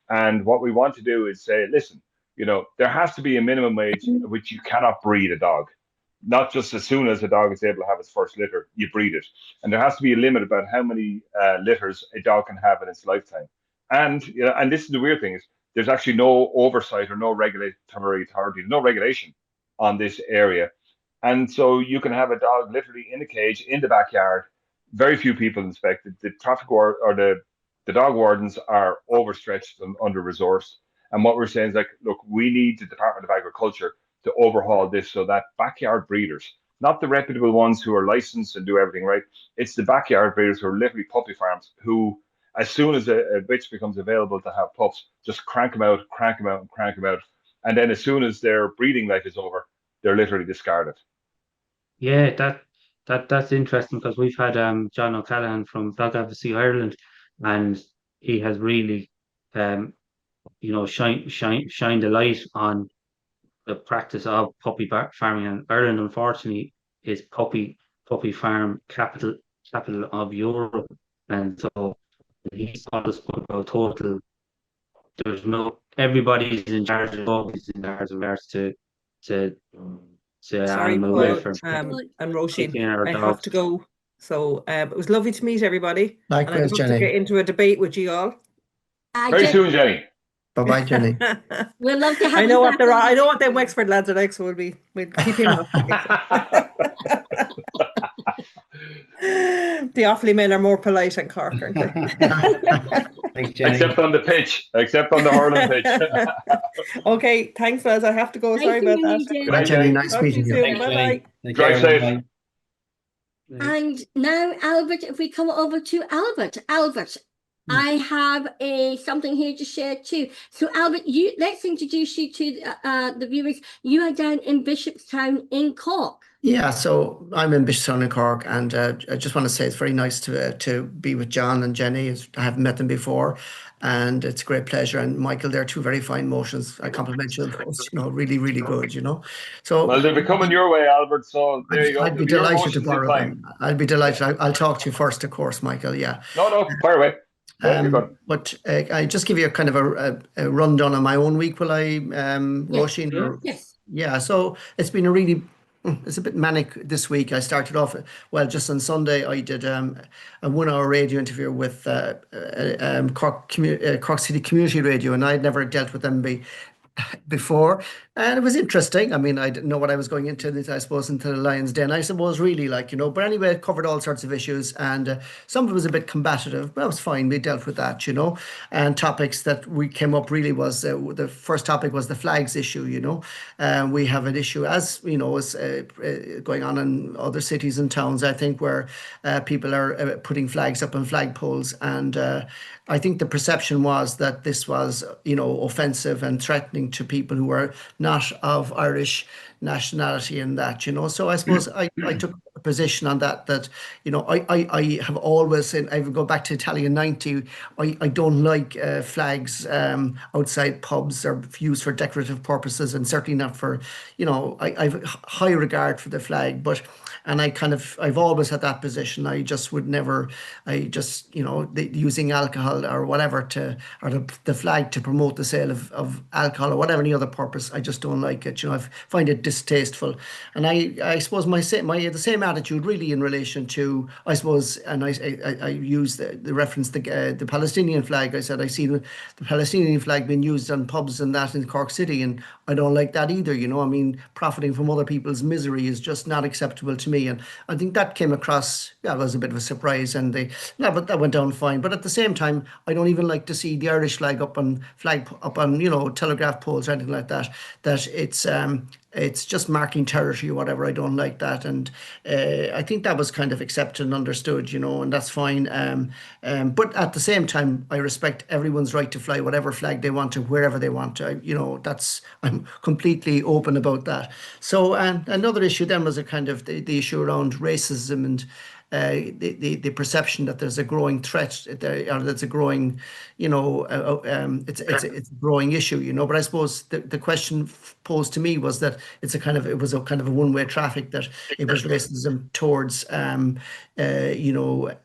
And what we want to do is say, listen, you know, there has to be a minimum age at which you cannot breed a dog. Not just as soon as a dog is able to have its first litter, you breed it. And there has to be a limit about how many litters a dog can have in its lifetime. And, you know, and this is the weird thing, is there's actually no oversight or no regulatory authority, no regulation on this area. And so you can have a dog literally in a cage in the backyard, very few people inspected. The traffic ward or the dog wardens are overstretched and under-resourced. And what we're saying is, like, look, we need the Department of Agriculture to overhaul this so that backyard breeders, not the reputable ones who are licensed and do everything right, it's the backyard breeders who are literally puppy farms who, as soon as a bitch becomes available to have pups, just crank them out, crank them out, and crank them out. And then as soon as their breeding life is over, they're literally discarded. Yeah, that's interesting, because we've had John O'Callaghan from Dog Advocacy Ireland, and he has really you know, shined a light on the practice of puppy farming. And Ireland, unfortunately, is puppy farm capital of Europe. And so he's taught us about total. There's no, everybody's in charge of dogs, in charge of regards to Sorry, animal Paul, welfare. and Roisin, Taking our I have dogs. to go. So it was lovely to meet everybody. And I'd Likewise, love to Jenny. get into a debate with you all. Very soon, Jenny. Bye-bye, Jenny. We'd love to have I know you what back they're. on. I know what them Wexford lads are like, so we'll keep him up. The Offaly men are more polite in Cork, aren't they? Thanks, Jenny. Except on the pitch, except on the hurling pitch. Okay, thanks, lads. I have to go. Sorry about that. Jenny. Bye, Jenny. Nice Talk to meeting you you. soon. Bye-bye. Take Drive care, safe. bye. And now, Albert, if we come over to Albert, I have something here to share too. So, Albert, let's introduce you to the viewers. You are down in Bishopstown in Cork. Yeah, so I'm in Bishopstown in Cork, and I just want to say it's very nice to be with John and Jenny. I haven't met them before, and it's a great pleasure. And Michael, they're 2 very fine motions. I compliment you on those, you know, really, really good, you know. So Well, they'll be coming your way, Albert. So there you go. I'd be Your delighted to motions in borrow time. them. I'd be delighted. I'll talk to you first, of course, Michael. Yeah. No, fire away. Yeah, you're good. But I just give you a kind of a rundown on my own week, will I, Roisin? or- Yes. Yeah, so it's been it's a bit manic this week. I started off, well, just on Sunday, I did a 1-hour radio interview with Cork City Community Radio, and I'd never dealt with them before, and it was interesting. I mean, I didn't know what I was going into, I suppose, into the lion's den, I suppose, really, like, you know. But anyway, it covered all sorts of issues, and some of it was a bit combative, but it was fine. We dealt with that, you know. And topics that we came up really was the first topic was the flags issue, you know. We have an issue, as you know, is going on in other cities and towns, I think, where people are putting flags up on flagpoles, and I think the perception was that this was, you know, offensive and threatening to people who were not of Irish nationality and that, you know. So I suppose I took a position on that, you know, I have always, and I would go back to Italian 90, I don't like flags outside pubs or used for decorative purposes, and certainly not for, you know, I've high regard for the flag, and I've always had that position. I just would never, you know, using alcohol or whatever or the flag to promote the sale of alcohol or whatever, any other purpose, I just don't like it. You know, I find it distasteful. And I suppose the same attitude really in relation to, I suppose, and I use the reference, the Palestinian flag. I said, I see the Palestinian flag being used on pubs and that in Cork City, and I don't like that either. You know, I mean, profiting from other people's misery is just not acceptable to me. me, and I think that came across, yeah, it was a bit of a surprise, and but that went down fine. But at the same time, I don't even like to see the Irish flag up on telegraph poles or anything like that. That it's just marking territory or whatever. I don't like that, and I think that was kind of accepted and understood, and that's fine. But at the same time, I respect everyone's right to fly whatever flag they want to, wherever they want to. I'm completely open about that. So, and another issue then was a kind of the issue around racism and the perception that there's a growing threat, or that's a growing, it's a growing issue, But I suppose the question posed to me was that it was a kind of a one-way traffic, that it was racism towards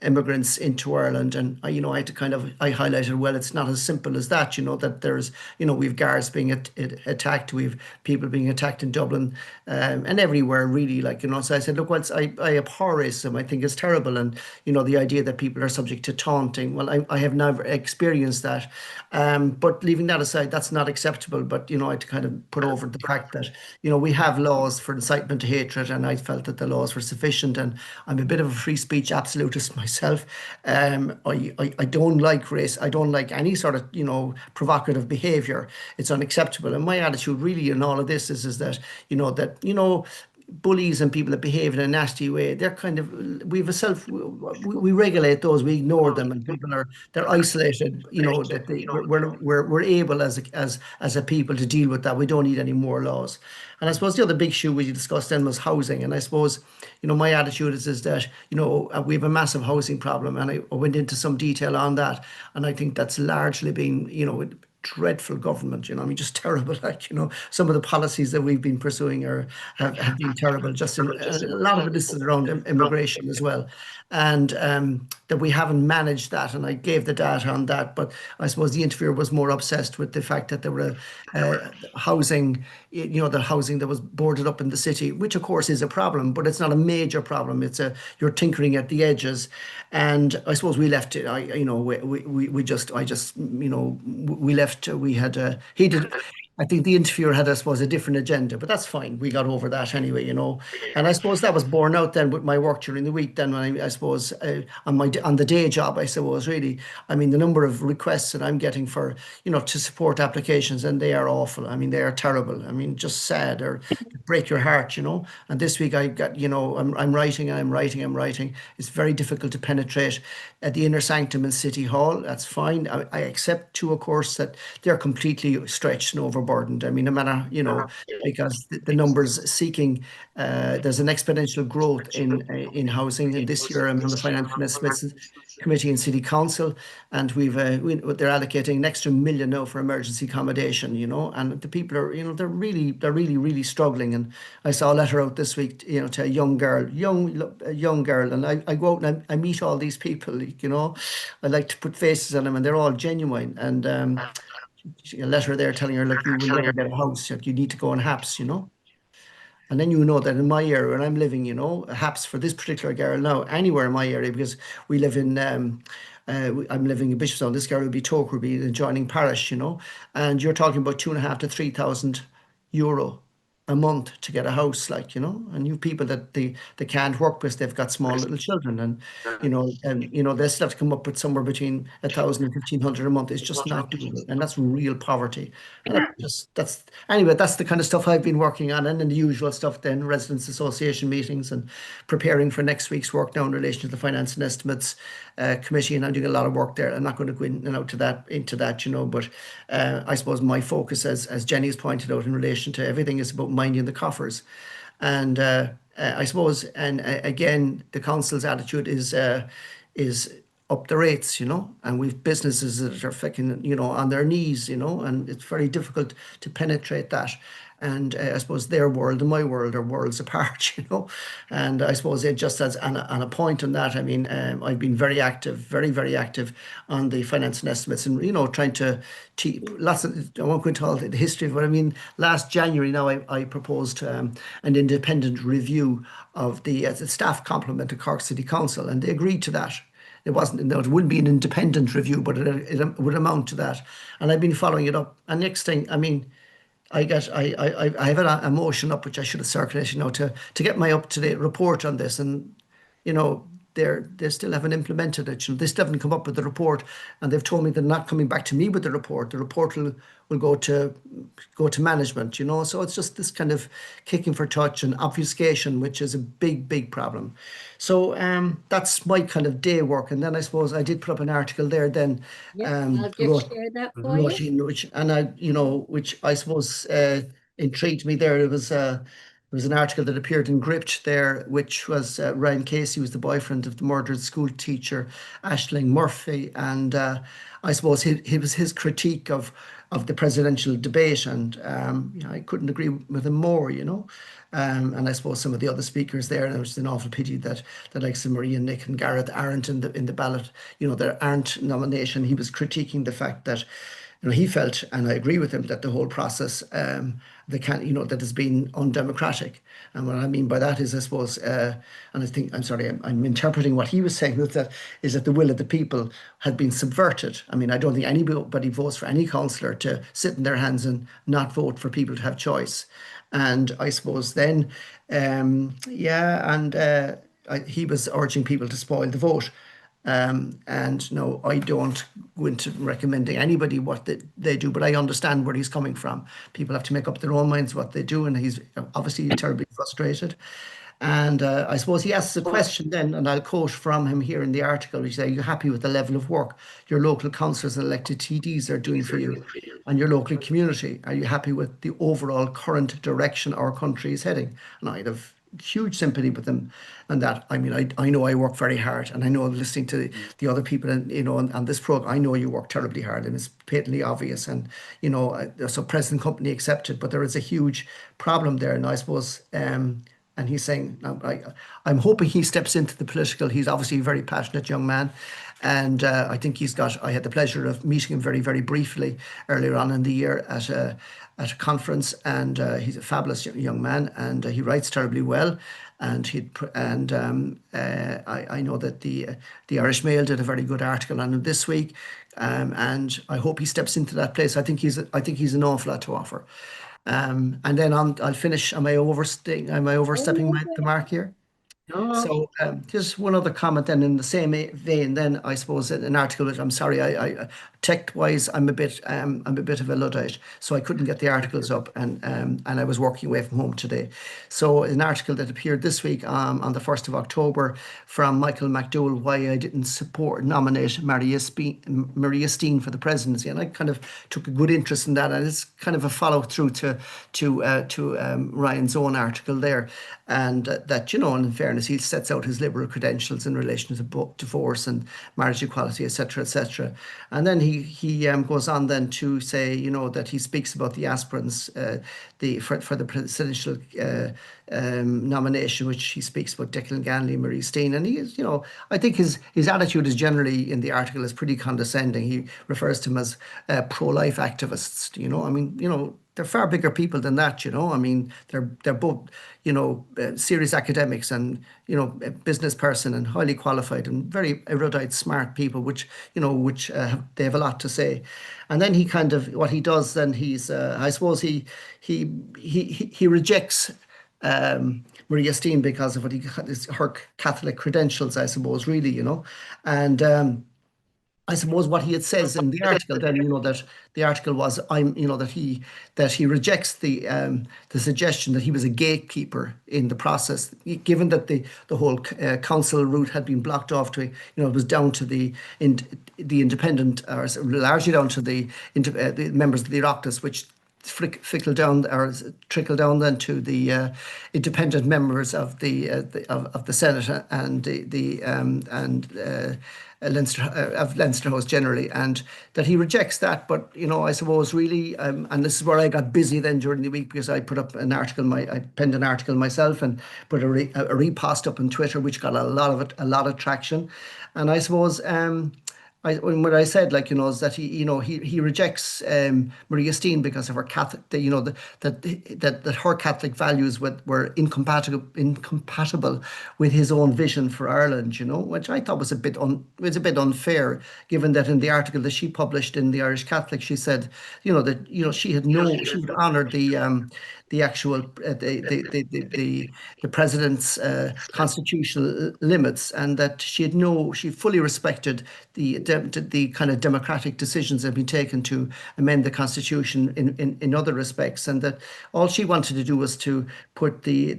immigrants into Ireland, and I had to I highlighted, well, it's not as simple as that, that there's we've guards being attacked, we've people being attacked in Dublin, and everywhere really, so I said, look, I abhor racism. I think it's terrible, and the idea that people are subject to taunting, well, I have never experienced that, but leaving that aside, that's not acceptable. But I had to kind of put over the fact that we have laws for incitement to hatred, and I felt that the laws were sufficient, and I'm a bit of a free speech absolutist myself. I don't like race. I don't like any sort of provocative behaviour. It's unacceptable, and my attitude really in all of this is that bullies and people that behave in a nasty way, they're kind of, we regulate those, we ignore them, and they're isolated, that we're able as a people to deal with that. We don't need any more laws. And I suppose the other big issue we discussed then was housing. And I suppose, my attitude is that, we have a massive housing problem, and I went into some detail on that. And I think that's largely been, dreadful government, just terrible. Some of the policies that we've been pursuing have been terrible. Just a lot of it is around immigration as well, and that we haven't managed that. And I gave the data on that, but I suppose the interviewer was more obsessed with the fact that there were housing, the housing that was boarded up in the city, which of course is a problem, but it's not a major problem. You're tinkering at the edges, and I suppose we left it. We left. We had he did. I think the interviewer had, I suppose, a different agenda, but that's fine. We got over that anyway, And I suppose that was borne out then with my work during the week. Then, when I suppose on the day job, I suppose really, the number of requests that I'm getting for to support applications, and they are awful. They are terrible. Just sad, or break your heart, And this week I got, I'm writing. It's very difficult to penetrate at the inner sanctum in City Hall. That's fine. I accept too, of course, that they're completely stretched and overburdened. No matter, because the numbers seeking, there's an exponential growth in housing. And this year I'm on the Finance and Estimates Committee in City Council, and they're allocating an extra $1 million now for emergency accommodation, and the people are, they're really struggling. And I saw a letter out this week, to a young girl, and I go out and I meet all these people, I like to put faces on them, and they're all genuine. And a letter there telling her, like, you will never get a house, like, you need to go on HAPS, And then that in my area where I'm living, HAPS for this particular girl now, anywhere in my area, because we live in, I'm living in Bishopstown, this girl would be Toke, would be the adjoining parish, and you're talking about €2,500 to €3,000 a month to get a house, and you have people that they can't work because they've got small little children, and they still have to come up with somewhere between 1,000 and 1,500 a month. It's just not doable, and that's real poverty. And that's the kind of stuff I've been working on, and then the usual stuff, then residents association meetings, and preparing for next week's work now in relation to the Finance and Estimates Committee, and I'm doing a lot of work there. I'm not going to go in and out into that, but I suppose my focus, as Jenny's pointed out, in relation to everything, is about minding the coffers. And I suppose, and again, the council's attitude is up the rates, and we've businesses that are fucking, on their knees, and it's very difficult to penetrate that. And I suppose their world and my world are worlds apart, And I suppose it just as on a point on that, I've been very active, very, very active on the Finance and Estimates, and, trying to lots of, I won't go into all the history of it. Last January now, I proposed an independent review of the staff complement of Cork City Council, and they agreed to that. It wouldn't be an independent review, but it would amount to that. And I've been following it up. And next thing, I have a motion up which I should have circulated, to get my up-to-date report on this, and they still haven't implemented it. They still haven't come up with the report, and they've told me they're not coming back to me with the report. The report will go to management. So it's just this kind of kicking for touch and obfuscation, which is a big problem. So that's my kind of day work, and then I suppose I did put up an article there. Then I'll just share that for you. Roisin, which I suppose intrigued me there. It was an article that appeared in Gript there, which was Ryan Casey was the boyfriend of the murdered school teacher Aisling Murphy, and I suppose he was his critique of the presidential debate, and I couldn't agree with him more, and I suppose some of the other speakers there, and it was an awful pity that like Marie and Nick and Gareth aren't in the ballot, there aren't nomination. He was critiquing the fact that he felt, and I agree with him, that the whole process that has been undemocratic. And what I mean by that is, I suppose, and I'm interpreting what he was saying, is that the will of the people had been subverted. I mean, I don't think anybody votes for any councillor to sit in their hands and not vote for people to have choice. And I suppose then, he was urging people to spoil the vote. And no, I don't go into recommending anybody what they do, but I understand where he's coming from. People have to make up their own minds what they do, and he's obviously terribly frustrated. And I suppose he asks a question then, and I'll quote from him here in the article. He says, "Are you happy with the level of work your local councillors and elected TDs are doing for you and your local community? Are you happy with the overall current direction our country is heading?" And I'd have huge sympathy with them and that. I mean, I know I work very hard, and I know listening to the other people on this program, I know you work terribly hard, and it's patently obvious, and so present company accepted, but there is a huge problem there. And I suppose and he's saying, I'm hoping he steps into the political. He's obviously a very passionate young man, and I think I had the pleasure of meeting him very, very briefly earlier on in the year at a conference, and he's a fabulous young man, and he writes terribly well. And I know that the Irish Mail did a very good article on him this week, and I hope he steps into that place. I think he's an awful lot to offer. And then I'll finish. Am I overstepping the mark here? So just one other comment then in the same vein. Then I suppose an article that I'm sorry, I tech-wise I'm a bit of a Luddite, so I couldn't get the articles up, and I was working away from home today. So an article that appeared this week on the 1st of October from Michael McDowell, why I didn't nominate Maria Steen for the presidency, and I kind of took a good interest in that, and it's kind of a follow through to Ryan's own article there, and that and in fairness, he sets out his liberal credentials in relation to divorce and marriage equality, etc., etc. And then he goes on then to say, that he speaks about the aspirants for the presidential nomination, which he speaks about Declan Ganley, Marie Steen, and he is, I think his attitude is generally in the article is pretty condescending. He refers to them as pro-life activists. I mean, they're far bigger people than that, I mean, they're both, serious academics and, a business person and highly qualified and very erudite, smart people, which they have a lot to say. And then he kind of, what he does then, he's, I suppose he rejects Maria Steen because of her Catholic credentials, I suppose, really, and I suppose what he had says in the article then, that the article was, that he rejects the suggestion that he was a gatekeeper in the process, given that the whole council route had been blocked off to, it was down to the independent, or largely down to the members of the Oireachtas, which trickled down then to the independent members of the Senate and Leinster of Leinster House generally, and that he rejects that. But I suppose really, and this is where I got busy then during the week, because I put up an article, I penned an article myself and put a repost up on Twitter, which got a lot of traction. And I suppose what I said, like, is that he rejects Maria Steen because of her Catholic, that her Catholic values were incompatible with his own vision for Ireland, which I thought was a bit unfair, given that in the article that she published in the Irish Catholic, she said, that she had honoured the actual the president's constitutional limits, and that she fully respected the kind of democratic decisions that have been taken to amend the constitution in other respects, and that all she wanted to do was to put the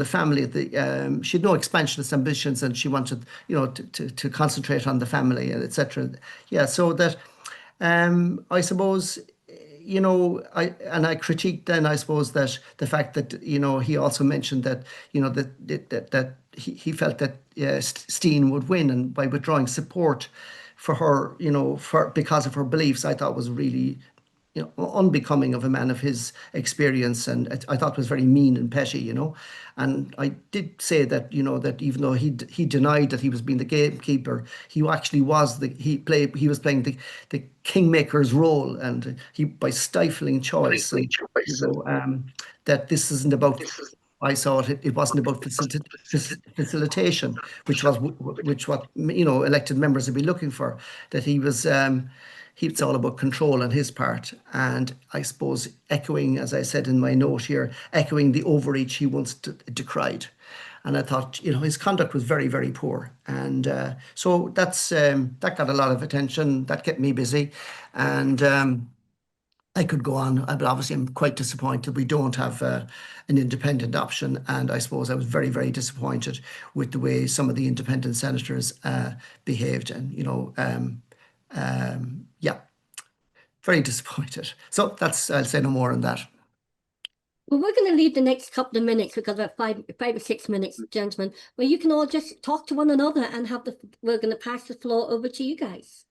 family at the she had no expansionist ambitions, and she wanted to concentrate on the family and etc. Yeah, so that I suppose. I critiqued then, I suppose, that the fact that he also mentioned that that he felt that Steen would win, and by withdrawing support for her, because of her beliefs, I thought was really unbecoming of a man of his experience, and I thought was very mean and petty, And I did say that, that even though he denied that he was being the gatekeeper, he actually was he was playing the kingmaker's role, and by stifling choice, and, that this isn't about. I saw it wasn't about facilitation, which what elected members would be looking for. That he was. It's all about control on his part, and I suppose echoing, as I said in my note here, echoing the overreach he once decried. And I thought, his conduct was very, very poor, and so that got a lot of attention. That kept me busy, and I could go on, but obviously I'm quite disappointed we don't have an independent option, and I suppose I was very, very disappointed with the way some of the independent senators behaved, and yeah, very disappointed. So I'll say no more on that. Well, we're going to leave the next couple of minutes. We've got about five or 6 minutes, gentlemen, where you can all just talk to one another and we're going to pass the floor over to you guys.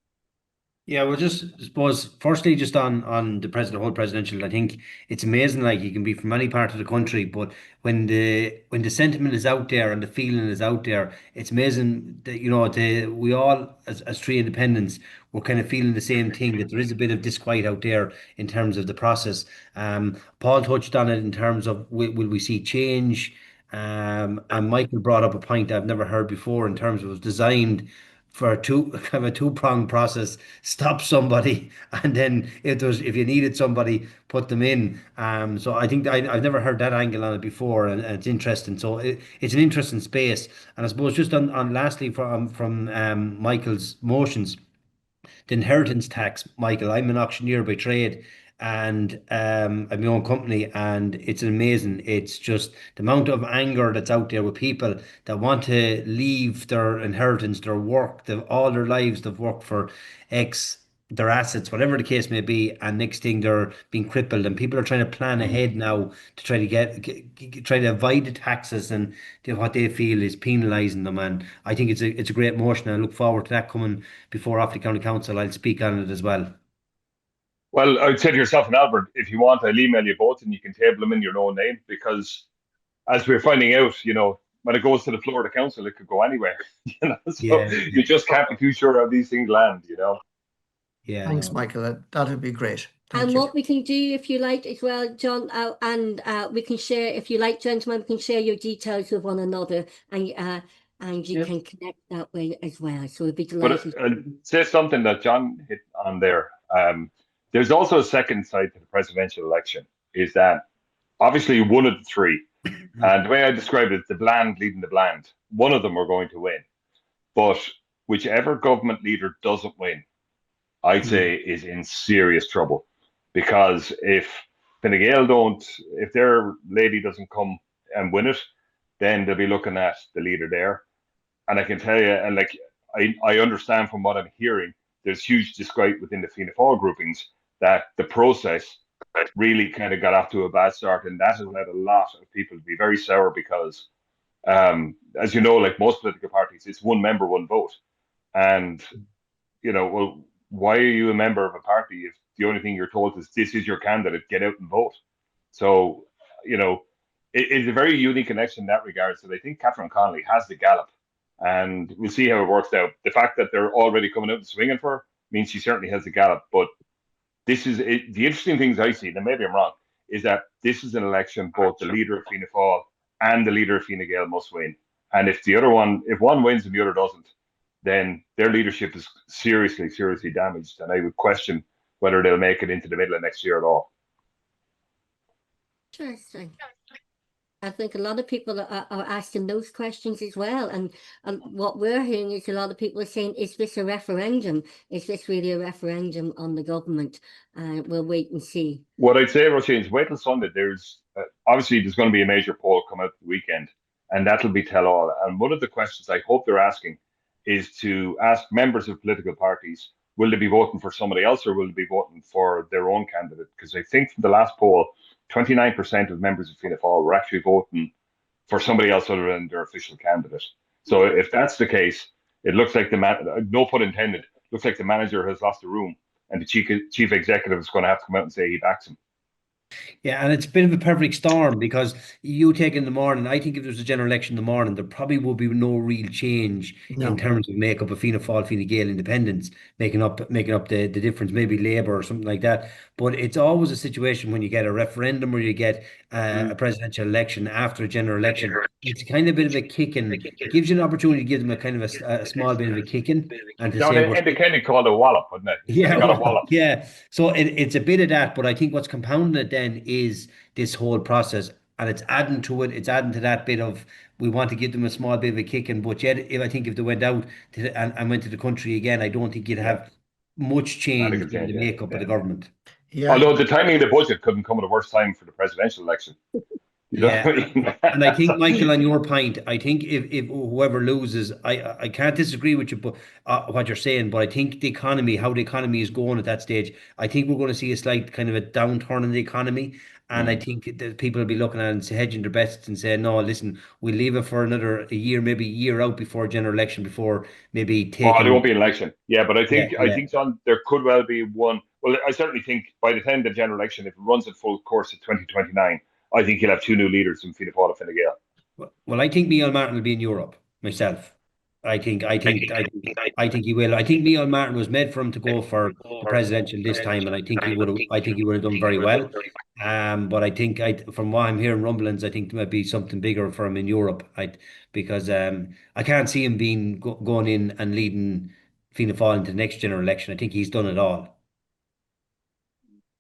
Yeah, well, just suppose firstly, just on the whole presidential, I think it's amazing. Like, you can be from any part of the country, but when the sentiment is out there and the feeling is out there, it's amazing that we all as three independents, we're kind of feeling the same thing, that there is a bit of disquiet out there in terms of the process. Paul touched on it in terms of will we see change, and Michael brought up a point I've never heard before in terms of it was designed for kind of a two-pronged process. Stop somebody, and then if you needed somebody, put them in. So I think I've never heard that angle on it before, and it's interesting. So it's an interesting space. And I suppose just on lastly from Michael's motions, the inheritance tax, Michael, I'm an auctioneer by trade, and I have my own company, and it's amazing. It's just the amount of anger that's out there with people that want to leave their inheritance, their work, all their lives they've worked for their assets, whatever the case may be, and next thing they're being crippled, and people are trying to plan ahead now to try to avoid the taxes, and what they feel is penalising them. And I think it's a great motion. I look forward to that coming before Offaly County Council. I'll speak on it as well. Well, I would say to yourself and Albert, if you want, I'll email you both and you can table them in your own name, because as we're finding out, when it goes to the floor of the council, it could go anywhere. You just can't be too sure how these things land, Yeah. Thanks, Michael. That would be great. Thank and you. what we can do, if you like, as well, John, and we can share, if you like, gentlemen, we can share your details with one another, and you can connect that way as well. So we'd be delighted. But I'll say something that John hit on there. There's also a second side to the presidential election, is that obviously one of the three, and the way I described it, the bland leading the bland, one of them are going to win. But whichever government leader doesn't win, I'd say is in serious trouble. Because if Fine Gael if their lady doesn't come and win it, then they'll be looking at the leader there. And I can tell you, and I understand from what I'm hearing, there's huge disquiet within the Fianna Fáil groupings that the process really kind of got off to a bad start, and that has led a lot of people to be very sour because, as you know, like most political parties, it's one member, one vote. And, well, why are you a member of a party if the only thing you're told is this is your candidate, get out and vote? So, it's a very unique election in that regard. So I think Catherine Connolly has the gallop and we'll see how it works out. The fact that they're already coming out and swinging for her means she certainly has the gallop. But this is the interesting things I see, and maybe I'm wrong, is that this is an election both the leader of Fianna Fáil and the leader of Fine Gael must win. And if one wins and the other doesn't, then their leadership is seriously, seriously damaged. And I would question whether they'll make it into the middle of next year at all. Interesting. I think a lot of people are asking those questions as well. And what we're hearing is a lot of people are saying, is this a referendum? Is this really a referendum on the government? We'll wait and see. What I'd say, Roisin, is wait till Sunday. There's obviously there's going to be a major poll come out the weekend, and that'll be tell all. And one of the questions I hope they're asking is to ask members of political parties, will they be voting for somebody else or will they be voting for their own candidate? Because I think from the last poll, 29% of members of Fianna Fáil were actually voting for somebody else other than their official candidate. So if that's the case, it looks like no pun intended, looks like the manager has lost the room and the chief executive is going to have to come out and say he backs him. Yeah, and it's a bit of a perfect storm because you take in the morning, I think if there's a general election in the morning, there probably will be no real change in terms of makeup of Fianna Fáil, Fine Gael independence, making up the difference, maybe Labour or something like that. But it's always a situation when you get a referendum or you get a presidential election after a general election, it's kind of a bit of a kicking. It gives you an opportunity to give them a kind of a small bit of a kicking and to say and they kind of called a wallop, wouldn't it? Yeah, got a wallop. Yeah. So it's a bit of that, but I think what's compounding it then is this whole process, and it's adding to it. It's adding to that bit of we want to give them a small bit of a kicking, but yet I think if they went out and went to the country again, I don't think you'd have much change in the makeup of the government. Yeah. Although the timing of the budget couldn't come at a worse time for the presidential election. And I think, Michael, on your point, I think if whoever loses, I can't disagree with you, but what you're saying, but I think how the economy is going at that stage, I think we're going to see a slight kind of a downturn in the economy. And I think that people will be looking at it and hedging their bets and saying, no, listen, we'll leave it for a year, maybe a year out before general election, before maybe taking... Oh, there won't be an election. Yeah, but I think, John, there could well be one. Well, I certainly think by the time of the general election, if it runs at full course at 2029, I think you'll have two new leaders in Fianna Fáil and Fine Gael. Well, I think Micheál Martin will be in Europe myself. I think he will. I think Micheál Martin was made for him to go for the presidential this time, and I think he would have done very well. But I think from what I'm hearing rumblings, I think there might be something bigger for him in Europe. Because I can't see him going in and leading Fianna Fáil into the next general election. I think he's done it all.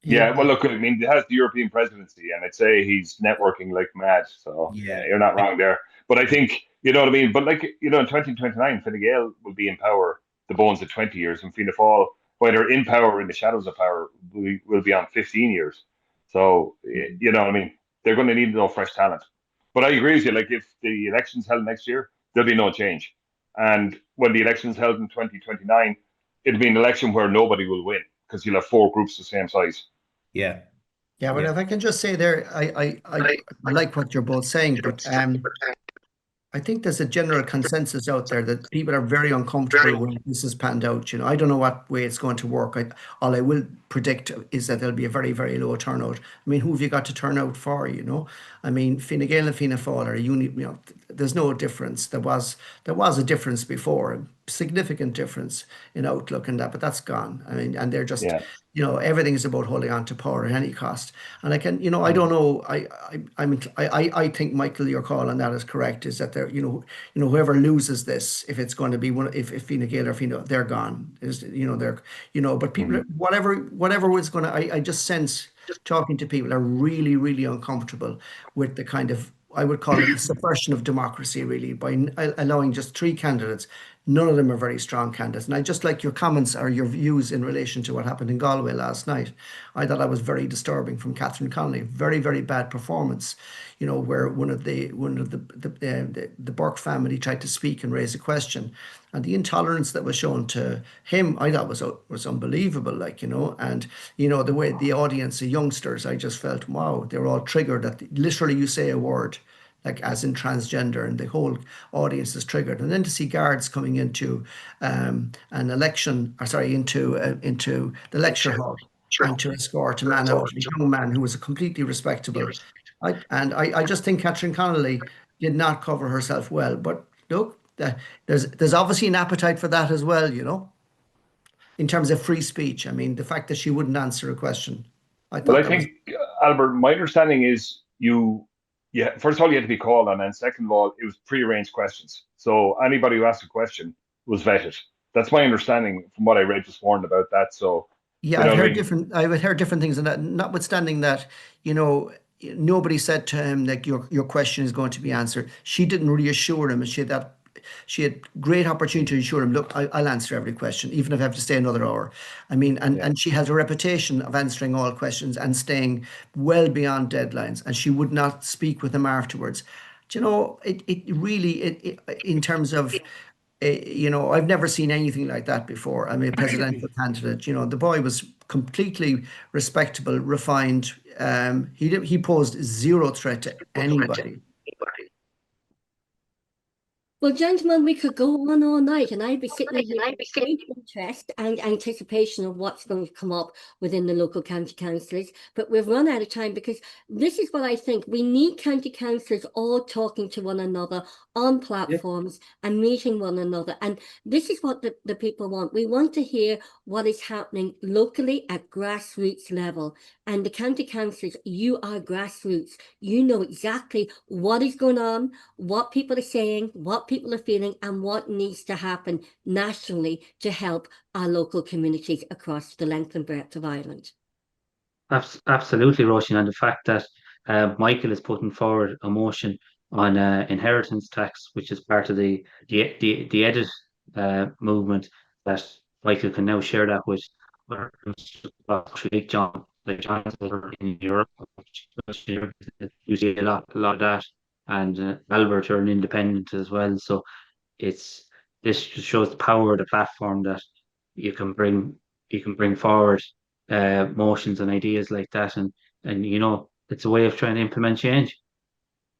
Yeah, well, look, I mean, he has the European presidency, and I'd say he's networking like mad. So you're not wrong there. But I think, you know what I mean? But in 2029, Fine Gael will be in power the bones of 20 years, and Fianna Fáil, while they're in power, in the shadows of power, will be on 15 years. So, you know what I mean? They're going to need no fresh talent. But I agree with you, like, if the election's held next year, there'll be no change. And when the election's held in 2029, it'll be an election where nobody will win, because you'll have four groups the same size. Yeah. Yeah, but if I can just say there, I like what you're both saying, but I think there's a general consensus out there that people are very uncomfortable when this is panned out. You know, I don't know what way it's going to work. All I will predict is that there'll be a very, very low turnout. I mean, who have you got to turn out for? You know, I mean, Fine Gael and Fianna Fáil are you know, there's no difference. There was a difference before, a significant difference in outlook and that, but that's gone. I mean, and they're just. Yeah. You know, everything is about holding on to power at any cost. And I can, you know, I don't know. I think, Michael, your call on that is correct. Is that they're, you know, whoever loses this, if it's going to be one, if Fine Gael or Fianna, they're gone. Is, you know, they're, you know, but people, whatever was going to, I just sense talking to people are really, really uncomfortable with the kind of, I would call it the suppression of democracy, really, by allowing just three candidates. None of them are very strong candidates. And I just like your comments or your views in relation to what happened in Galway last night. I thought that was very disturbing from Catherine Connolly. Very, very bad performance, you know, where one of the Burke family tried to speak and raise a question. And the intolerance that was shown to him, I thought was unbelievable, like, you know, and, you know, the way the audience, the youngsters, I just felt, wow, they're all triggered that literally you say a word, like as in transgender, and the whole audience is triggered. And then to see guards coming into an election, into the lecture hall and to escort a man out, a young man who was a completely respectable. I just think Catherine Connolly did not cover herself well. But look, there's obviously an appetite for that as well, you know, in terms of free speech. I mean, the fact that she wouldn't answer a question, I Well, thought I that was. think, Albert, my understanding is first of all, you had to be called on, and second of all, it was pre-arranged questions. So anybody who asked a question was vetted. That's my understanding from what I read this morning about that. So, Yeah, you know I've what I heard mean? different. I've heard different things, and that, notwithstanding that, you know, nobody said to him that your question is going to be answered. She didn't reassure him, and she had great opportunity to assure him, look, I'll answer every question, even if I have to stay another hour. I mean, Yeah. and she has a reputation of answering all questions and staying well beyond deadlines, and she would not speak with him afterwards. Do you know, it really, in terms of, you know, I've never seen anything like that before. I'm a presidential candidate. You know, the boy was completely respectable, refined. He posed zero threat to anybody. Well, gentlemen, we could go on all night, and I'd be sitting here with great interest and anticipation of what's going to come up within the local county councillors. But we've run out of time, because this is what I think. We need county councillors all talking to one another on platforms and meeting one another. And this is what the people want. We want to hear what is happening locally at grassroots level. And the county councillors, you are grassroots. You know exactly what is going on, what people are saying, what people are feeling, and what needs to happen nationally to help our local communities across the length and breadth of Ireland. Absolutely, Roisin, and the fact that Michael is putting forward a motion on inheritance tax, which is part of the edit movement, that Michael can now share that with John, like John's over in Europe. You see a lot of that, and Albert, you're an independent as well. So this just shows the power of the platform, that you can bring forward motions and ideas like that, and you know, it's a way of trying to implement change.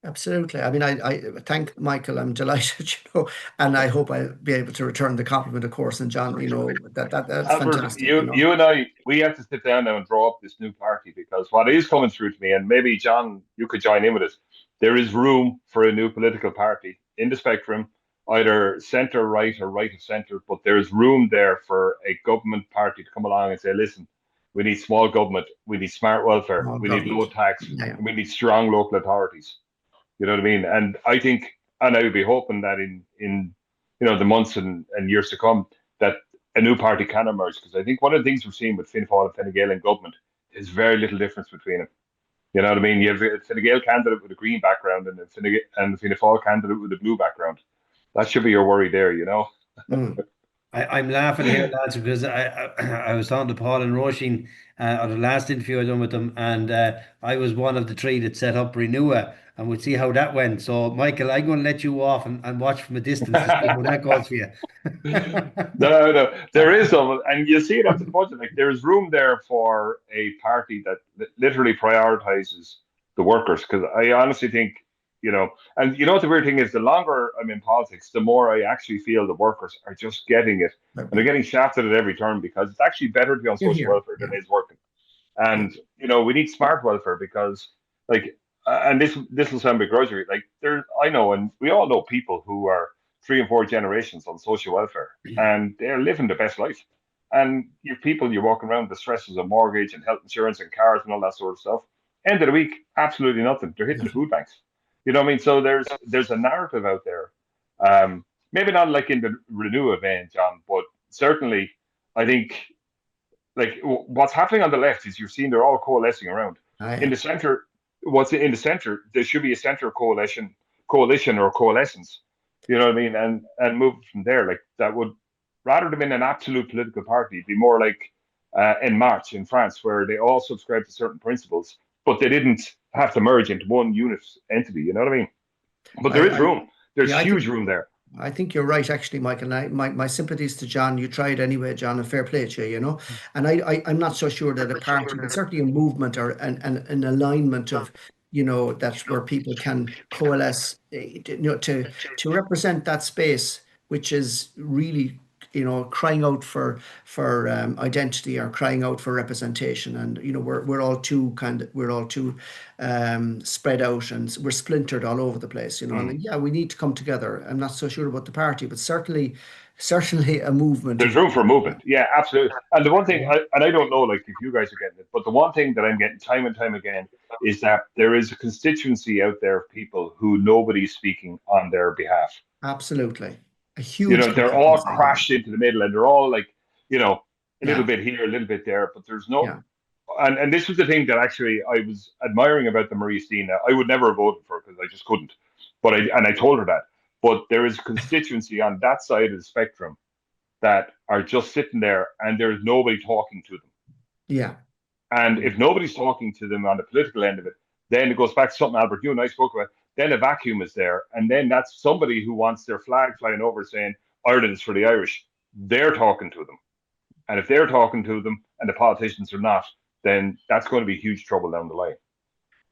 Absolutely. I mean, I thank Michael. I'm delighted, you know, and I hope I'll be able to return the compliment, of course. And John, you know, that's Albert, fantastic. You know. you and I, we have to sit down now and draw up this new party, because what is coming through to me, and maybe John, you could join in with us, there is room for a new political party in the spectrum, either centre right or right of centre, but there is room there for a government party to come along and say, listen, we need small government, we need smart welfare, Small we need low government. tax, Yeah. and we need strong local authorities. You know what I mean? And I think, and I would be hoping that in you know, the months and years to come, that a new party can emerge, because I think one of the things we're seeing with Fine Gael and Fine Gael in government is very little difference between them. You know what I mean? You have a Fine Gael candidate with a green background and a Fine Gael candidate with a blue background. That should be your worry there, you know? Mm. I'm laughing here, lads, because I was talking to Paul and Roisin on the last interview I done with them, and I was one of the three that set up Renewa, and we'll see how that went. So, Michael, I'm going to let you off and watch from a distance to see how that goes for you. No, there is some, and you see it after the budget. Like, there is room there for a party that literally prioritizes the workers, because I honestly think, you know, and you know what the weird thing is, the longer I'm in politics, the more I actually feel the workers are just getting it, and they're getting shafted at every turn, because it's actually better to be on You're social here. welfare than it is working. And you know, we need smart welfare, because, like, and this will sound begrudgery, like, I know, and we all know people who are 3 and 4 generations on social welfare, and they're living the best life. And you're walking around with the stresses of mortgage and health insurance and cars and all that sort of stuff. End of the week, absolutely nothing. They're hitting the food banks. You know what I mean? So there's a narrative out there. Maybe not like in the Renew vein, John, but certainly I think, like, what's happening on the left is you're seeing they're all coalescing around. In the center, there should be a center coalition or coalescence. You know what I mean? And move from there. Like, that would, rather than an absolute political party, be more like En Marche in France, where they all subscribe to certain principles, but they didn't have to merge into one unit entity. You know what I mean? But there is room. There's huge room there. I think you're right, actually, Michael. And my sympathies to John. You tried anyway, John, and fair play to you, you know. And I'm not so sure that a party, but certainly a movement or an alignment of, you know, that's where people can coalesce, you know, to represent that space, which is really you know, crying out for identity or crying out for representation. And you know, we're all too spread out, and we're splintered all over the place. You know, and yeah, we need to come together. I'm not so sure about the party, but certainly a movement. There's room for movement. Yeah, absolutely. And the one thing, and I don't know, like, if you guys are getting it, but the one thing that I'm getting time and time again is that there is a constituency out there of people who nobody's speaking on their behalf. Absolutely. A huge, you know, they're all crashed into the middle, and they're all like, you know, a little bit here, a little bit there, but there's no. And this was the thing that actually I was admiring about the Marie Steen. I would never have voted for her because I just couldn't. But I told her that. But there is a constituency on that side of the spectrum that are just sitting there, and there's nobody talking to them. Yeah. And if nobody's talking to them on the political end of it, then it goes back to something, Albert, you and I spoke about. Then a vacuum is there, and then that's somebody who wants their flag flying over saying Ireland's for the Irish. They're talking to them, and if they're talking to them and the politicians are not, then that's going to be huge trouble down the line.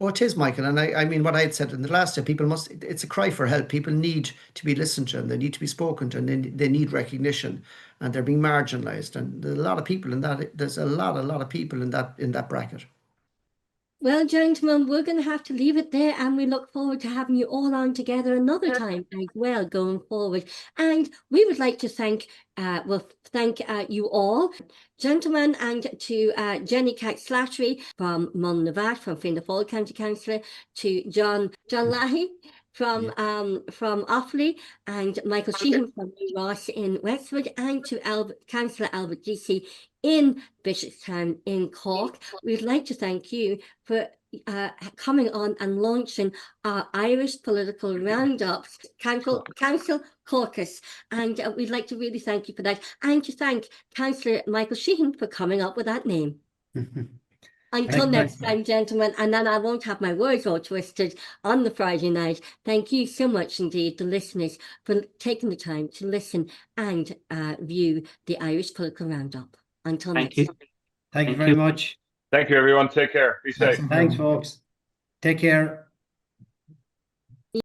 Oh, it is, Michael. And I mean, what I had said in the last time, it's a cry for help. People need to be listened to, and they need to be spoken to, and they need recognition, and they're being marginalised. And there's a lot of people in that. There's a lot of people in that bracket. Well, gentlemen, we're going to have to leave it there, and we look forward to having you all on together another time as well going forward. And we would like to thank you all, gentlemen, and to Jenny Cleirigh from Mulnavat, from Fianna Fáil County Councillor, to John Leahy from Offaly, and Michael Sheehan from Ross in Wexford, and to Councillor Albert Deasy in Bishopstown in Cork. We'd like to thank you for coming on and launching our Irish political roundups, Council Caucus, and we'd like to really thank you for that, and to thank Councillor Michael Sheehan for coming up with that name. Until next time, gentlemen, and then I won't have my words all twisted on the Friday night. Thank you so much indeed, the listeners, for taking the time to listen and view the Irish political roundup. Until next time. Thank you very much. Thank you, everyone. Take care. Be safe. Thanks, folks. Take care.